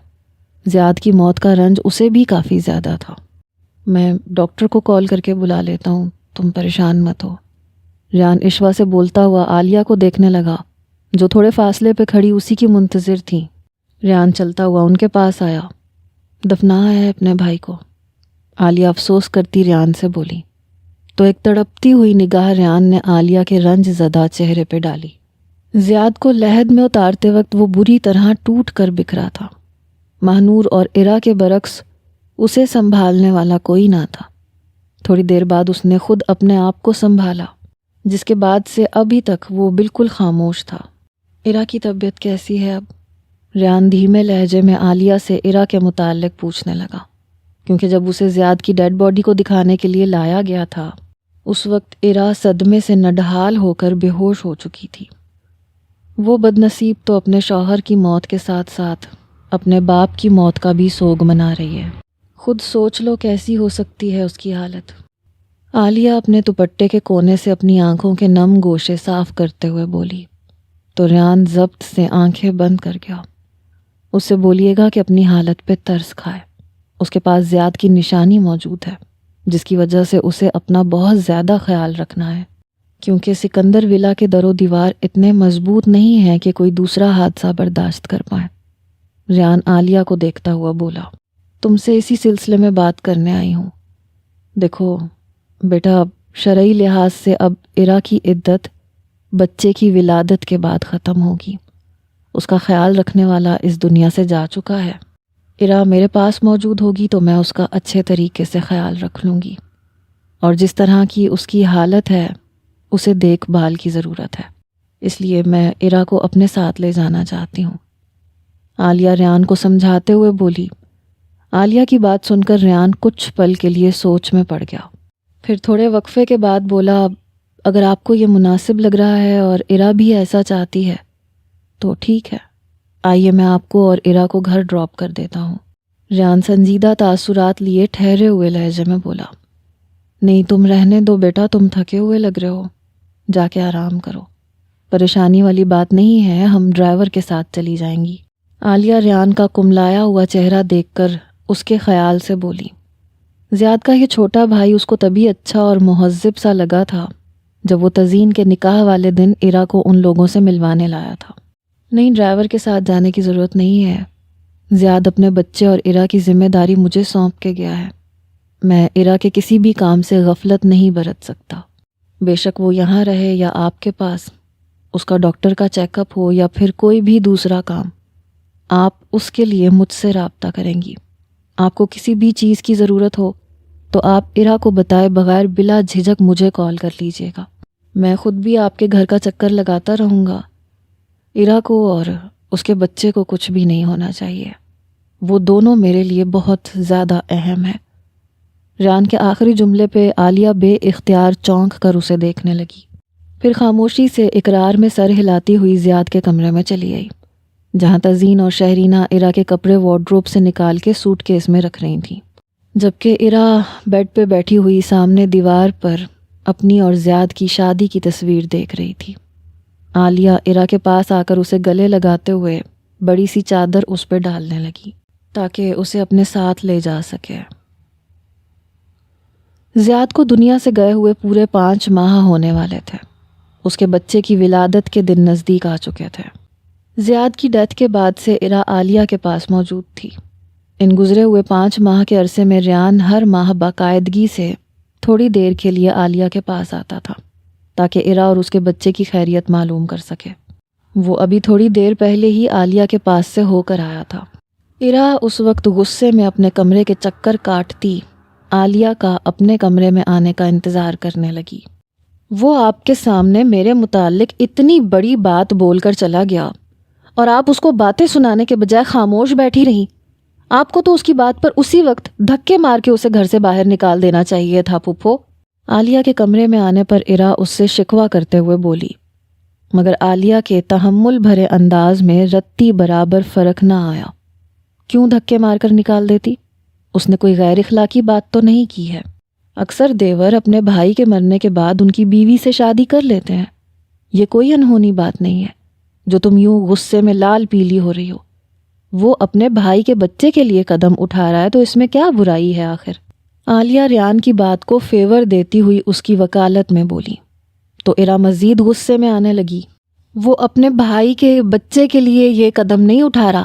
زیاد کی موت کا رنج اسے بھی کافی زیادہ تھا۔ میں ڈاکٹر کو کال کر کے بلا لیتا ہوں، تم پریشان مت ہو۔ ریان عشوہ سے بولتا ہوا عالیہ کو دیکھنے لگا، جو تھوڑے فاصلے پہ کھڑی اسی کی منتظر تھیں۔ ریان چلتا ہوا ان کے پاس آیا۔ دفنایا ہے اپنے بھائی کو؟ عالیہ افسوس کرتی ریان سے بولی، تو ایک تڑپتی ہوئی نگاہ ریان نے عالیہ کے رنج زدہ چہرے پہ ڈالی۔ زیاد کو لحد میں اتارتے وقت وہ بری طرح ٹوٹ کر بکھرا تھا۔ مہنور اور عرا کے برعکس اسے سنبھالنے والا کوئی نہ تھا۔ تھوڑی دیر بعد اس نے خود اپنے آپ کو سنبھالا، جس کے بعد سے ابھی تک وہ بالکل خاموش تھا۔ عرا کی طبیعت کیسی ہے اب؟ ریان دھیمے لہجے میں عالیہ سے عرا کے متعلق پوچھنے لگا، کیونکہ جب اسے زیاد کی ڈیڈ باڈی کو دکھانے کے لیے لایا گیا تھا، اس وقت عرا صدمے سے نڈھال ہو کر بے ہوش ہو چکی تھی۔ وہ بدنصیب تو اپنے شوہر کی موت کے ساتھ ساتھ اپنے باپ کی موت کا بھی سوگ منا رہی ہے، خود سوچ لو کیسی ہو سکتی ہے اس کی حالت۔ عالیہ اپنے دوپٹے کے کونے سے اپنی آنکھوں کے نم گوشے صاف کرتے ہوئے بولی، تو ریان ضبط سے آنکھیں بند کر گیا۔ اس سے بولیے گا کہ اپنی حالت پہ ترس کھائے، اس کے پاس زیاد کی نشانی موجود ہے، جس کی وجہ سے اسے اپنا بہت زیادہ خیال رکھنا ہے، کیونکہ سکندر ولا کے در و دیوار اتنے مضبوط نہیں ہیں کہ کوئی دوسرا حادثہ برداشت کر پائے۔ ریان عالیہ کو دیکھتا ہوا بولا، تم سے اسی سلسلے میں بات کرنے آئی ہوں۔ دیکھو بیٹا، شرعی لحاظ سے اب عرا کی عدت بچے کی ولادت کے بعد ختم ہوگی۔ اس کا خیال رکھنے والا اس دنیا سے جا چکا ہے۔ عرا میرے پاس موجود ہوگی تو میں اس کا اچھے طریقے سے خیال رکھ لوں گی، اور جس طرح کی اس کی حالت ہے اسے دیکھ بھال کی ضرورت ہے، اس لیے میں عرا کو اپنے ساتھ لے جانا چاہتی ہوں۔ عالیہ ریان کو سمجھاتے ہوئے بولی۔ عالیہ کی بات سن کر ریان کچھ پل کے لیے سوچ میں پڑ گیا، پھر تھوڑے وقفے کے بعد بولا، اگر آپ کو یہ مناسب لگ رہا ہے اور عرا بھی ایسا چاہتی ہے تو ٹھیک ہے، آئیے میں آپ کو اور عرا کو گھر ڈراپ کر دیتا ہوں۔ ریان سنجیدہ تاثرات لیے ٹھہرے ہوئے لہجے میں بولا، نہیں تم رہنے دو بیٹا، تم تھکے ہوئے لگ رہے ہو، جا کے آرام کرو، پریشانی والی بات نہیں ہے، ہم ڈرائیور کے ساتھ چلی جائیں گی۔ عالیہ ریان کا کملایا ہوا چہرہ دیکھ کر اس کے خیال سے بولی۔ زیاد کا یہ چھوٹا بھائی اس کو تبھی اچھا اور مہذب سا لگا تھا جب وہ تزین کے نکاح والے دن عرا کو ان لوگوں سے ملوانے لایا تھا۔ نہیں، ڈرائیور کے ساتھ جانے کی ضرورت نہیں ہے، زیاد اپنے بچے اور عرا کی ذمہ داری مجھے سونپ کے گیا ہے، میں عرا کے کسی بھی کام سے غفلت نہیں برت سکتا، بے شک وہ یہاں رہے یا آپ کے پاس، اس کا ڈاکٹر کا چیک اپ ہو یا پھر کوئی بھی دوسرا کام، آپ اس کے لیے مجھ سے رابطہ کریں گی۔ آپ کو کسی بھی چیز کی ضرورت ہو تو آپ عرا کو بتائے بغیر بلا جھجک مجھے کال کر لیجیے گا، میں خود بھی آپ کے گھر کا چکر لگاتا رہوں گا۔ عرا کو اور اس کے بچے کو کچھ بھی نہیں ہونا چاہیے، وہ دونوں میرے لیے بہت زیادہ اہم ہیں۔ ریان کے آخری جملے پہ عالیہ بے اختیار چونک کر اسے دیکھنے لگی، پھر خاموشی سے اقرار میں سر ہلاتی ہوئی زیاد کے کمرے میں چلی آئی، جہاں تزین اور شہرینہ عرا کے کپڑے وارڈروب سے نکال کے سوٹ کیس میں رکھ رہی تھیں، جبکہ عرا بیڈ پہ بیٹھی ہوئی سامنے دیوار پر اپنی اور زیاد کی شادی کی تصویر دیکھ رہی تھی۔ عالیہ عرا کے پاس آ کر اسے گلے لگاتے ہوئے بڑی سی چادر اس پہ ڈالنے لگی تاکہ اسے اپنے ساتھ لے جا سکے۔ زیاد کو دنیا سے گئے ہوئے پورے 5 ماہ ہونے والے تھے۔ اس کے بچے کی ولادت کے دن نزدیک آ چکے تھے۔ زیاد کی ڈیتھ کے بعد سے عرا عالیہ کے پاس موجود تھی۔ ان گزرے ہوئے 5 ماہ کے عرصے میں ریان ہر ماہ باقاعدگی سے تھوڑی دیر کے لیے عالیہ کے پاس آتا تھا تاکہ عرا اور اس کے بچے کی خیریت معلوم کر سکے۔ وہ ابھی تھوڑی دیر پہلے ہی عالیہ کے پاس سے ہو کر آیا تھا۔ عرا اس وقت غصے میں اپنے کمرے کے چکر کاٹتی عالیہ کا اپنے کمرے میں آنے کا انتظار کرنے لگی۔ وہ آپ کے سامنے میرے متعلق اتنی بڑی بات بول کر چلا گیا اور آپ اس کو باتیں سنانے کے بجائے خاموش بیٹھی رہیں۔ آپ کو تو اس کی بات پر اسی وقت دھکے مار کے اسے گھر سے باہر نکال دینا چاہیے تھا پھپھو۔ عالیہ کے کمرے میں آنے پر عرا اس سے شکوہ کرتے ہوئے بولی، مگر عالیہ کے تحمل بھرے انداز میں رتی برابر فرق نہ آیا۔ کیوں دھکے مار کر نکال دیتی؟ اس نے کوئی غیر اخلاقی بات تو نہیں کی ہے۔ اکثر دیور اپنے بھائی کے مرنے کے بعد ان کی بیوی سے شادی کر لیتے ہیں۔ یہ کوئی انہونی بات نہیں ہے جو تم یوں غصے میں لال پیلی ہو رہی ہو۔ وہ اپنے بھائی کے بچے کے لیے قدم اٹھا رہا ہے تو اس میں کیا برائی ہے آخر؟ عالیہ ریان کی بات کو فیور دیتی ہوئی اس کی وکالت میں بولی تو عرا مزید غصے میں آنے لگی۔ وہ اپنے بھائی کے بچے کے لیے یہ قدم نہیں اٹھا رہا۔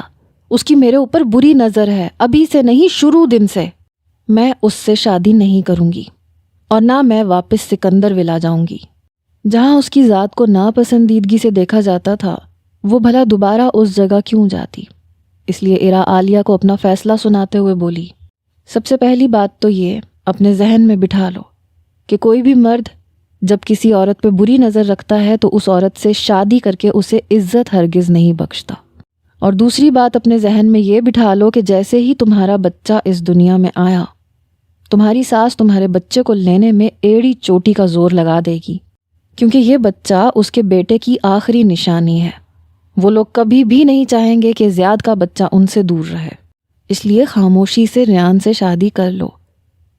اس کی میرے اوپر بری نظر ہے، ابھی سے نہیں، شروع دن سے۔ میں اس سے شادی نہیں کروں گی اور نہ میں واپس سکندر ولا جاؤں گی۔ جہاں اس کی ذات کو ناپسندیدگی سے دیکھا جاتا تھا وہ بھلا دوبارہ اس جگہ کیوں جاتی؟ اس لیے عرا عالیہ کو اپنا فیصلہ سناتے ہوئے بولی، سب سے پہلی بات تو یہ اپنے ذہن میں بٹھا لو کہ کوئی بھی مرد جب کسی عورت پہ بری نظر رکھتا ہے تو اس عورت سے شادی کر کے اسے عزت ہرگز نہیں بخشتا۔ اور دوسری بات اپنے ذہن میں یہ بٹھا لو کہ جیسے ہی تمہارا بچہ اس دنیا میں آیا، تمہاری ساس تمہارے بچے کو لینے میں ایڑی چوٹی کا زور لگا دے گی، کیونکہ یہ بچہ اس کے بیٹے کی آخری نشانی ہے۔ وہ لوگ کبھی بھی نہیں چاہیں گے کہ زیاد کا بچہ ان سے دور رہے۔ اس لیے خاموشی سے ریان سے شادی کر لو،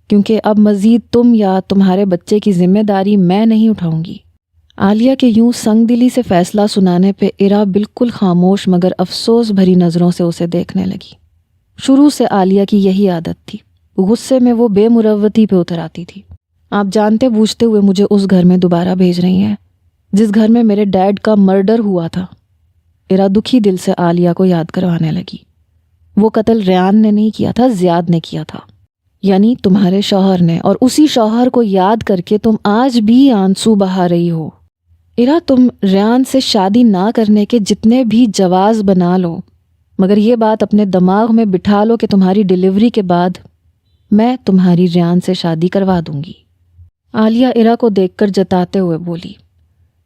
کیونکہ اب مزید تم یا تمہارے بچے کی ذمہ داری میں نہیں اٹھاؤں گی۔ عالیہ کے یوں سنگ دلی سے فیصلہ سنانے پہ عرا بالکل خاموش مگر افسوس بھری نظروں سے اسے دیکھنے لگی۔ شروع سے عالیہ کی یہی عادت تھی، غصے میں وہ بے مروتی پہ اتر آتی تھی۔ آپ جانتے بوجھتے ہوئے مجھے اس گھر میں دوبارہ بھیج رہی ہیں جس گھر میں میرے ڈیڈ کا مرڈر ہوا تھا۔ عرا دکھی دل سے عالیہ کو یاد کروانے لگی۔ وہ قتل ریان نے نہیں کیا تھا، زیاد نے کیا تھا، یعنی تمہارے شوہر نے، اور اسی شوہر کو یاد کر کے تم آج بھی آنسو بہا رہی ہو۔ عرا، تم ریان سے شادی نہ کرنے کے جتنے بھی جواز بنا لو، مگر یہ بات اپنے دماغ میں بٹھا لو کہ تمہاری ڈیلیوری کے بعد میں تمہاری ریان سے شادی کروا دوں گی۔ عالیہ عرا کو دیکھ کر جتاتے ہوئے بولی۔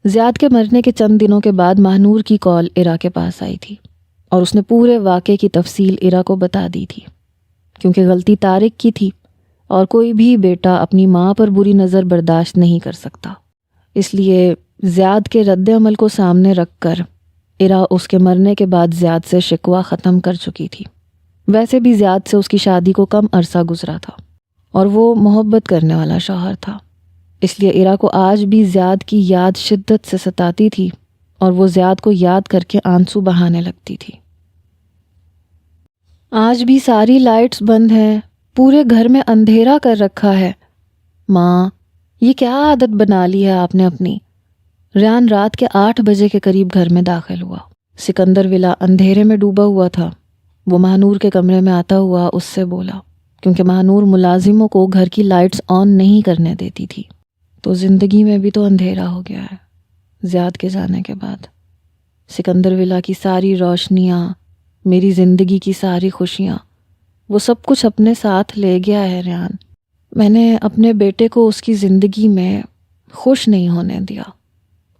زیاد کے مرنے کے چند دنوں کے بعد ماہنور کی کال عرا کے پاس آئی تھی اور اس نے پورے واقعے کی تفصیل عرا کو بتا دی تھی، کیونکہ غلطی طارق کی تھی اور کوئی بھی بیٹا اپنی ماں پر بری نظر برداشت نہیں کر سکتا۔ اس لیے زیاد کے رد عمل کو سامنے رکھ کر عرا اس کے مرنے کے بعد زیاد سے شکوہ ختم کر چکی تھی۔ ویسے بھی زیاد سے اس کی شادی کو کم عرصہ گزرا تھا اور وہ محبت کرنے والا شوہر تھا، اس لیے عرا کو آج بھی زیاد کی یاد شدت سے ستاتی تھی اور وہ زیاد کو یاد کر کے آنسو بہانے لگتی تھی۔ آج بھی ساری لائٹس بند ہیں، پورے گھر میں اندھیرا کر رکھا ہے۔ ماں، یہ کیا عادت بنا لی ہے آپ نے اپنی؟ ریان رات کے 8 بجے کے قریب گھر میں داخل ہوا۔ سکندر ولا اندھیرے میں ڈوبا ہوا تھا۔ وہ ماہنور کے کمرے میں آتا ہوا اس سے بولا، کیونکہ ماہنور ملازموں کو گھر کی لائٹس آن نہیں کرنے دیتی تھی، تو زندگی میں بھی تو اندھیرا ہو گیا ہے زیاد کے جانے کے بعد۔ سکندر ولا کی ساری روشنیاں، میری زندگی کی ساری خوشیاں، وہ سب کچھ اپنے ساتھ لے گیا ہے ریان۔ میں نے اپنے بیٹے کو اس کی زندگی میں خوش نہیں ہونے دیا۔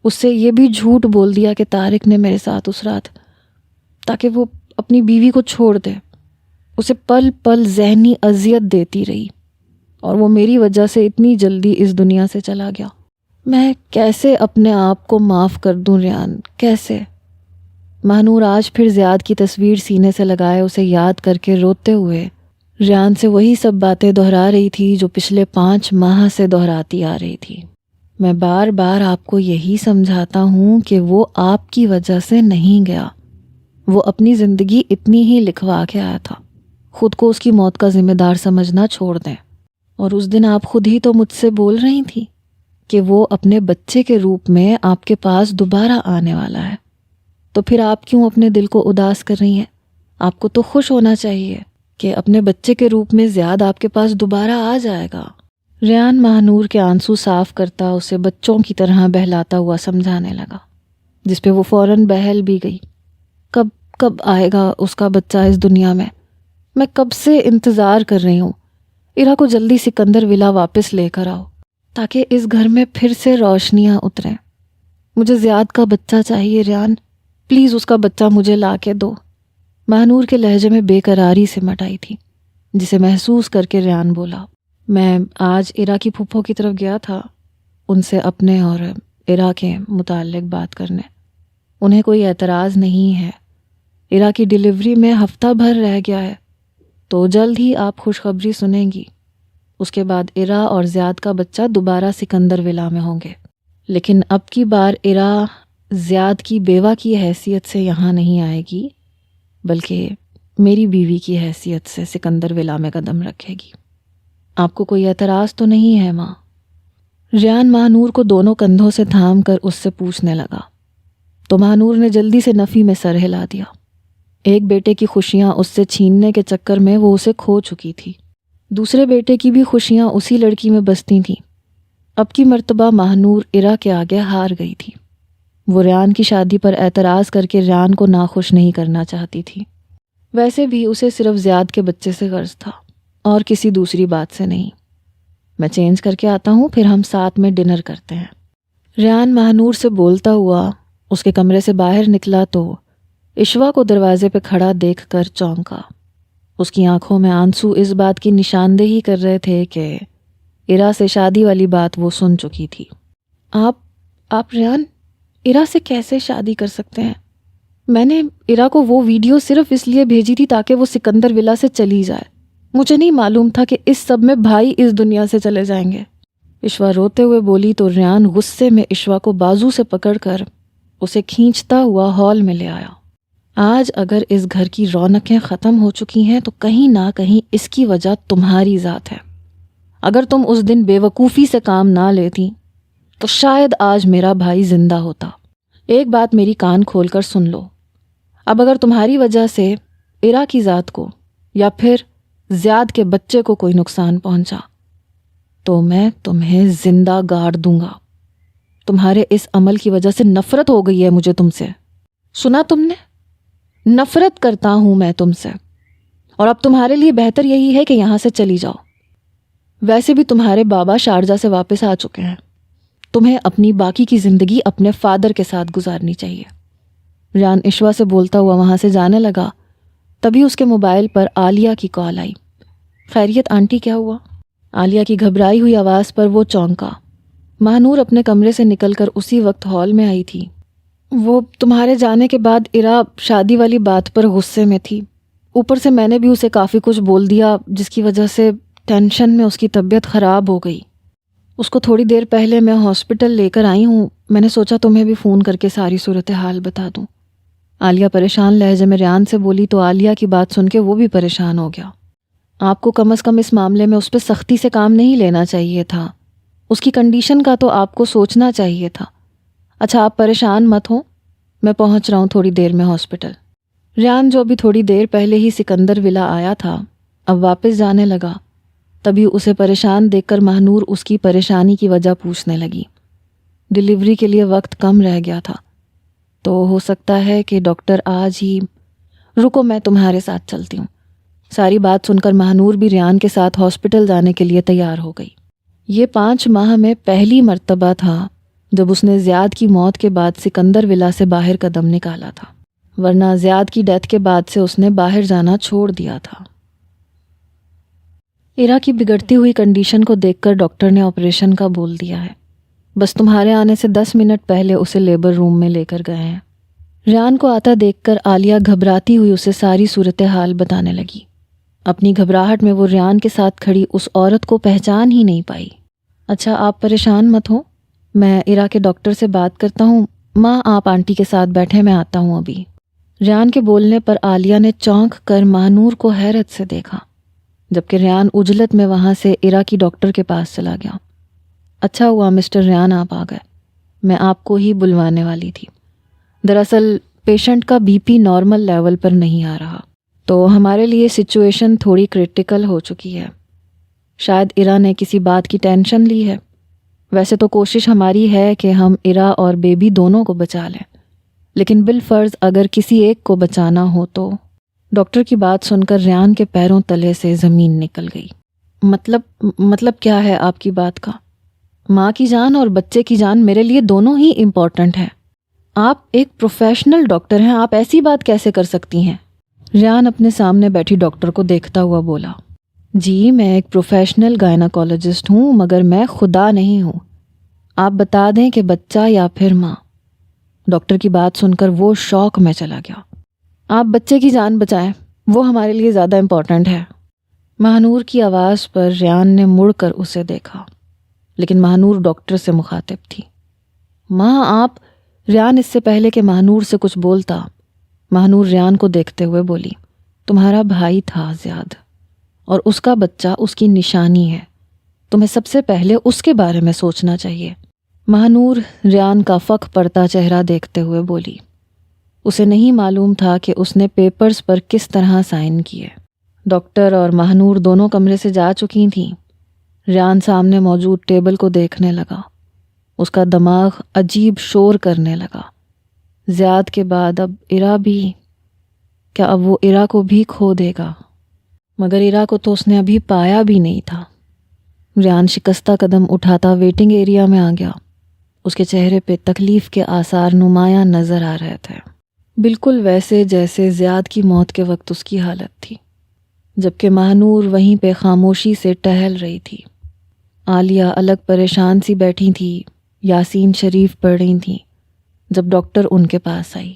اس سے یہ بھی جھوٹ بول دیا کہ طارق نے میرے ساتھ اس رات، تاکہ وہ اپنی بیوی کو چھوڑ دے۔ اسے پل پل ذہنی اذیت دیتی رہی اور وہ میری وجہ سے اتنی جلدی اس دنیا سے چلا گیا۔ میں کیسے اپنے آپ کو معاف کر دوں ریان، کیسے؟ ماہنور آج پھر زیاد کی تصویر سینے سے لگائے اسے یاد کر کے روتے ہوئے ریان سے وہی سب باتیں دہرا رہی تھی جو پچھلے 5 ماہ سے دہراتی آ رہی تھی۔ میں بار بار آپ کو یہی سمجھاتا ہوں کہ وہ آپ کی وجہ سے نہیں گیا، وہ اپنی زندگی اتنی ہی لکھوا کے آیا تھا، خود کو اس کی موت کا ذمہ دار سمجھنا چھوڑ دیں۔ اور اس دن آپ خود ہی تو مجھ سے بول رہی تھی کہ وہ اپنے بچے کے روپ میں آپ کے پاس دوبارہ آنے والا ہے، تو پھر آپ کیوں اپنے دل کو اداس کر رہی ہیں؟ آپ کو تو خوش ہونا چاہیے کہ اپنے بچے کے روپ میں زیاد آپ کے پاس دوبارہ آ جائے گا۔ ریان ماہنور کے آنسو صاف کرتا اسے بچوں کی طرح بہلاتا ہوا سمجھانے لگا، جس پہ وہ فوراً بہل بھی گئی۔ کب آئے گا اس کا بچہ اس دنیا میں کب سے انتظار کر رہی ہوں۔ ایرا کو جلدی سکندر ولا واپس لے کر آؤ تاکہ اس گھر میں پھر سے روشنیاں اتریں۔ مجھے زیاد کا بچہ چاہیے ریان، پلیز اس کا بچہ مجھے لا کے دو۔ ماہنور کے لہجے میں بے قراری سمٹ آئی تھی، جسے محسوس کر کے ریان بولا، میں آج ایرا کی پھپھو کی طرف گیا تھا ان سے اپنے اور ایرا کے متعلق بات کرنے۔ انہیں کوئی اعتراض نہیں ہے، ایرا کی ڈیلیوری میں ہفتہ بھر رہ گیا ہے، تو جلد ہی آپ خوشخبری سنیں گی۔ اس کے بعد ایرا اور زیاد کا بچہ دوبارہ سکندر ولا میں ہوں گے، لیکن اب کی بار ایرا زیاد کی بیوہ کی حیثیت سے یہاں نہیں آئے گی، بلکہ میری بیوی کی حیثیت سے سکندر ولا میں قدم رکھے گی۔ آپ کو کوئی اعتراض تو نہیں ہے ماں؟ ریان ماہنور کو دونوں کندھوں سے تھام کر اس سے پوچھنے لگا، تو ماہنور نے جلدی سے نفی میں سر ہلا دیا۔ ایک بیٹے کی خوشیاں اس سے چھیننے کے چکر میں وہ اسے کھو چکی تھی، دوسرے بیٹے کی بھی خوشیاں اسی لڑکی میں بستی تھیں۔ اب کی مرتبہ ماہنور ایرا کے آگے ہار گئی تھی۔ وہ ریان کی شادی پر اعتراض کر کے ریان کو ناخوش نہیں کرنا چاہتی تھی، ویسے بھی اسے صرف زیاد کے بچے سے غرض تھا اور کسی دوسری بات سے نہیں۔ میں چینج کر کے آتا ہوں، پھر ہم ساتھ میں ڈنر کرتے ہیں۔ ریان ماہنور سے بولتا ہوا اس کے کمرے سے باہر نکلا تو اشوا کو دروازے پہ کھڑا دیکھ کر چونکا۔ اس کی آنکھوں میں آنسو اس بات کی نشاندہی کر رہے تھے کہ ایرا سے شادی والی بات وہ سن چکی تھی۔ آپ ریان ایرا سے کیسے شادی کر سکتے ہیں؟ میں نے ایرا کو وہ ویڈیو صرف اس لیے بھیجی تھی تاکہ وہ سکندر ولا سے چلی جائے۔ مجھے نہیں معلوم تھا کہ اس سب میں بھائی اس دنیا سے چلے جائیں گے۔ اشوا روتے ہوئے بولی تو ریان غصے میں اشوا کو بازو سے پکڑ کر اسے کھینچتا ہوا ہال میں لے آیا۔ آج اگر اس گھر کی رونقیں ختم ہو چکی ہیں تو کہیں نہ کہیں اس کی وجہ تمہاری ذات ہے۔ اگر تم اس دن بے وقوفی سے کام نہ لیتی تو شاید آج میرا بھائی زندہ ہوتا۔ ایک بات میری کان کھول کر سن لو، اب اگر تمہاری وجہ سے ایرا کی ذات کو یا پھر زیاد کے بچے کو کوئی نقصان پہنچا تو میں تمہیں زندہ گاڑ دوں گا۔ تمہارے اس عمل کی وجہ سے نفرت ہو گئی ہے مجھے تم سے، سنا تم نے؟ نفرت کرتا ہوں میں تم سے، اور اب تمہارے لیے بہتر یہی ہے کہ یہاں سے چلی جاؤ۔ ویسے بھی تمہارے بابا شارجہ سے واپس آ چکے ہیں، تمہیں اپنی باقی کی زندگی اپنے فادر کے ساتھ گزارنی چاہیے۔ ریان اشوا سے بولتا ہوا وہاں سے جانے لگا، تبھی اس کے موبائل پر عالیہ کی کال آئی۔ خیریت آنٹی، کیا ہوا؟ عالیہ کی گھبرائی ہوئی آواز پر وہ چونکا۔ ماہنور اپنے کمرے سے نکل کر اسی وقت ہال میں آئی تھی۔ وہ تمہارے جانے کے بعد ایرا شادی والی بات پر غصے میں تھی، اوپر سے میں نے بھی اسے کافی کچھ بول دیا جس کی وجہ سے ٹینشن میں اس کی طبیعت خراب ہو گئی۔ اس کو تھوڑی دیر پہلے میں ہاسپٹل لے کر آئی ہوں، میں نے سوچا تمہیں بھی فون کر کے ساری صورتحال بتا دوں۔ عالیہ پریشان لہجے میں ریان سے بولی تو عالیہ کی بات سن کے وہ بھی پریشان ہو گیا۔ آپ کو کم از کم اس معاملے میں اس پہ سختی سے کام نہیں لینا چاہیے تھا، اس کی کنڈیشن کا تو آپ کو سوچنا چاہیے تھا۔ اچھا آپ پریشان مت ہوں، میں پہنچ رہا ہوں تھوڑی دیر میں ہاسپٹل۔ ریان جو ابھی تھوڑی دیر پہلے ہی سکندر ولا آیا تھا اب واپس جانے لگا، تبھی اسے پریشان دیکھ کر ماہنور اس کی پریشانی کی وجہ پوچھنے لگی۔ ڈیلیوری کے لیے وقت کم رہ گیا تھا تو ہو سکتا ہے کہ ڈاکٹر آج ہی، رکو میں تمہارے ساتھ چلتی ہوں۔ ساری بات سن کر ماہنور بھی ریان کے ساتھ ہاسپٹل جانے کے لیے تیار ہو گئی۔ یہ 5 ماہ میں پہلی مرتبہ تھا جب اس نے زیاد کی موت کے بعد سکندر ولا سے باہر قدم نکالا تھا، ورنہ زیاد کی ڈیتھ کے بعد سے اس نے باہر جانا چھوڑ دیا تھا۔ ایرا کی بگڑتی ہوئی کنڈیشن کو دیکھ کر ڈاکٹر نے آپریشن کا بول دیا ہے، بس تمہارے آنے سے 10 منٹ پہلے اسے لیبر روم میں لے کر گئے ہیں۔ ریان کو آتا دیکھ کر عالیہ گھبراتی ہوئی اسے ساری صورتحال بتانے لگی۔ اپنی گھبراہٹ میں وہ ریان کے ساتھ کھڑی اس عورت کو پہچان ہی نہیں پائی۔ اچھا آپ پریشان مت ہو، میں ایرا کے ڈاکٹر سے بات کرتا ہوں، ماں آپ آنٹی کے ساتھ بیٹھے، میں آتا ہوں ابھی۔ ریان کے بولنے پر عالیہ نے چونک کر ماہنور کو حیرت سے دیکھا، جبکہ ریان عجلت میں وہاں سے ارا کی ڈاکٹر کے پاس چلا گیا۔ اچھا ہوا مسٹر ریان آپ آ گئے، میں آپ کو ہی بلوانے والی تھی۔ دراصل پیشنٹ کا بی پی نارمل لیول پر نہیں آ رہا، تو ہمارے لیے سچویشن تھوڑی کریٹیکل ہو چکی ہے۔ شاید ارا نے کسی بات کی ٹینشن لی ہے۔ ویسے تو کوشش ہماری ہے کہ ہم ارا اور بیبی دونوں کو بچا لیں، لیکن بالفرض اگر کسی ایک کو بچانا ہو تو۔ ڈاکٹر کی بات سن کر ریان کے پیروں تلے سے زمین نکل گئی۔ مطلب کیا ہے آپ کی بات کا؟ ماں کی جان اور بچے کی جان میرے لیے دونوں ہی امپورٹنٹ ہیں۔ آپ ایک پروفیشنل ڈاکٹر ہیں، آپ ایسی بات کیسے کر سکتی ہیں؟ ریان اپنے سامنے بیٹھی ڈاکٹر کو دیکھتا ہوا بولا، جی میں ایک پروفیشنل گائناکالوجسٹ ہوں، مگر میں خدا نہیں ہوں۔ آپ بتا دیں کہ بچہ یا پھر ماں۔ ڈاکٹر کی بات سن کر وہ شوق میں چلا گیا۔ آپ بچے کی جان بچائیں، وہ ہمارے لیے زیادہ امپورٹنٹ ہے۔ ماہنور کی آواز پر ریان نے مڑ کر اسے دیکھا، لیکن ماہنور ڈاکٹر سے مخاطب تھی۔ ماں آپ، ریان اس سے پہلے کہ ماہنور سے کچھ بولتا، ماہنور ریان کو دیکھتے ہوئے بولی، تمہارا بھائی تھا زیاد، اور اس کا بچہ اس کی نشانی ہے، تمہیں سب سے پہلے اس کے بارے میں سوچنا چاہیے۔ ماہنور ریان کا فک پڑتا چہرہ دیکھتے ہوئے بولی، اسے نہیں معلوم تھا کہ اس نے پیپرز پر کس طرح سائن کیے۔ ڈاکٹر اور ماہنور دونوں کمرے سے جا چکی تھیں۔ ریان سامنے موجود ٹیبل کو دیکھنے لگا، اس کا دماغ عجیب شور کرنے لگا۔ زیاد کے بعد اب ارا بھی، کیا اب وہ ارا کو بھی کھو دے گا؟ مگر ارا کو تو اس نے ابھی پایا بھی نہیں تھا۔ ریان شکستہ قدم اٹھاتا ویٹنگ ایریا میں آ گیا۔ اس کے چہرے پہ تکلیف کے آثار نمایاں نظر آ رہے تھے، بالکل ویسے جیسے زیاد کی موت کے وقت اس کی حالت تھی، جبکہ ماہنور وہیں پہ خاموشی سے ٹہل رہی تھی۔ عالیہ الگ پریشان سی بیٹھی تھی، یاسین شریف پڑھ رہی تھیں جب ڈاکٹر ان کے پاس آئی۔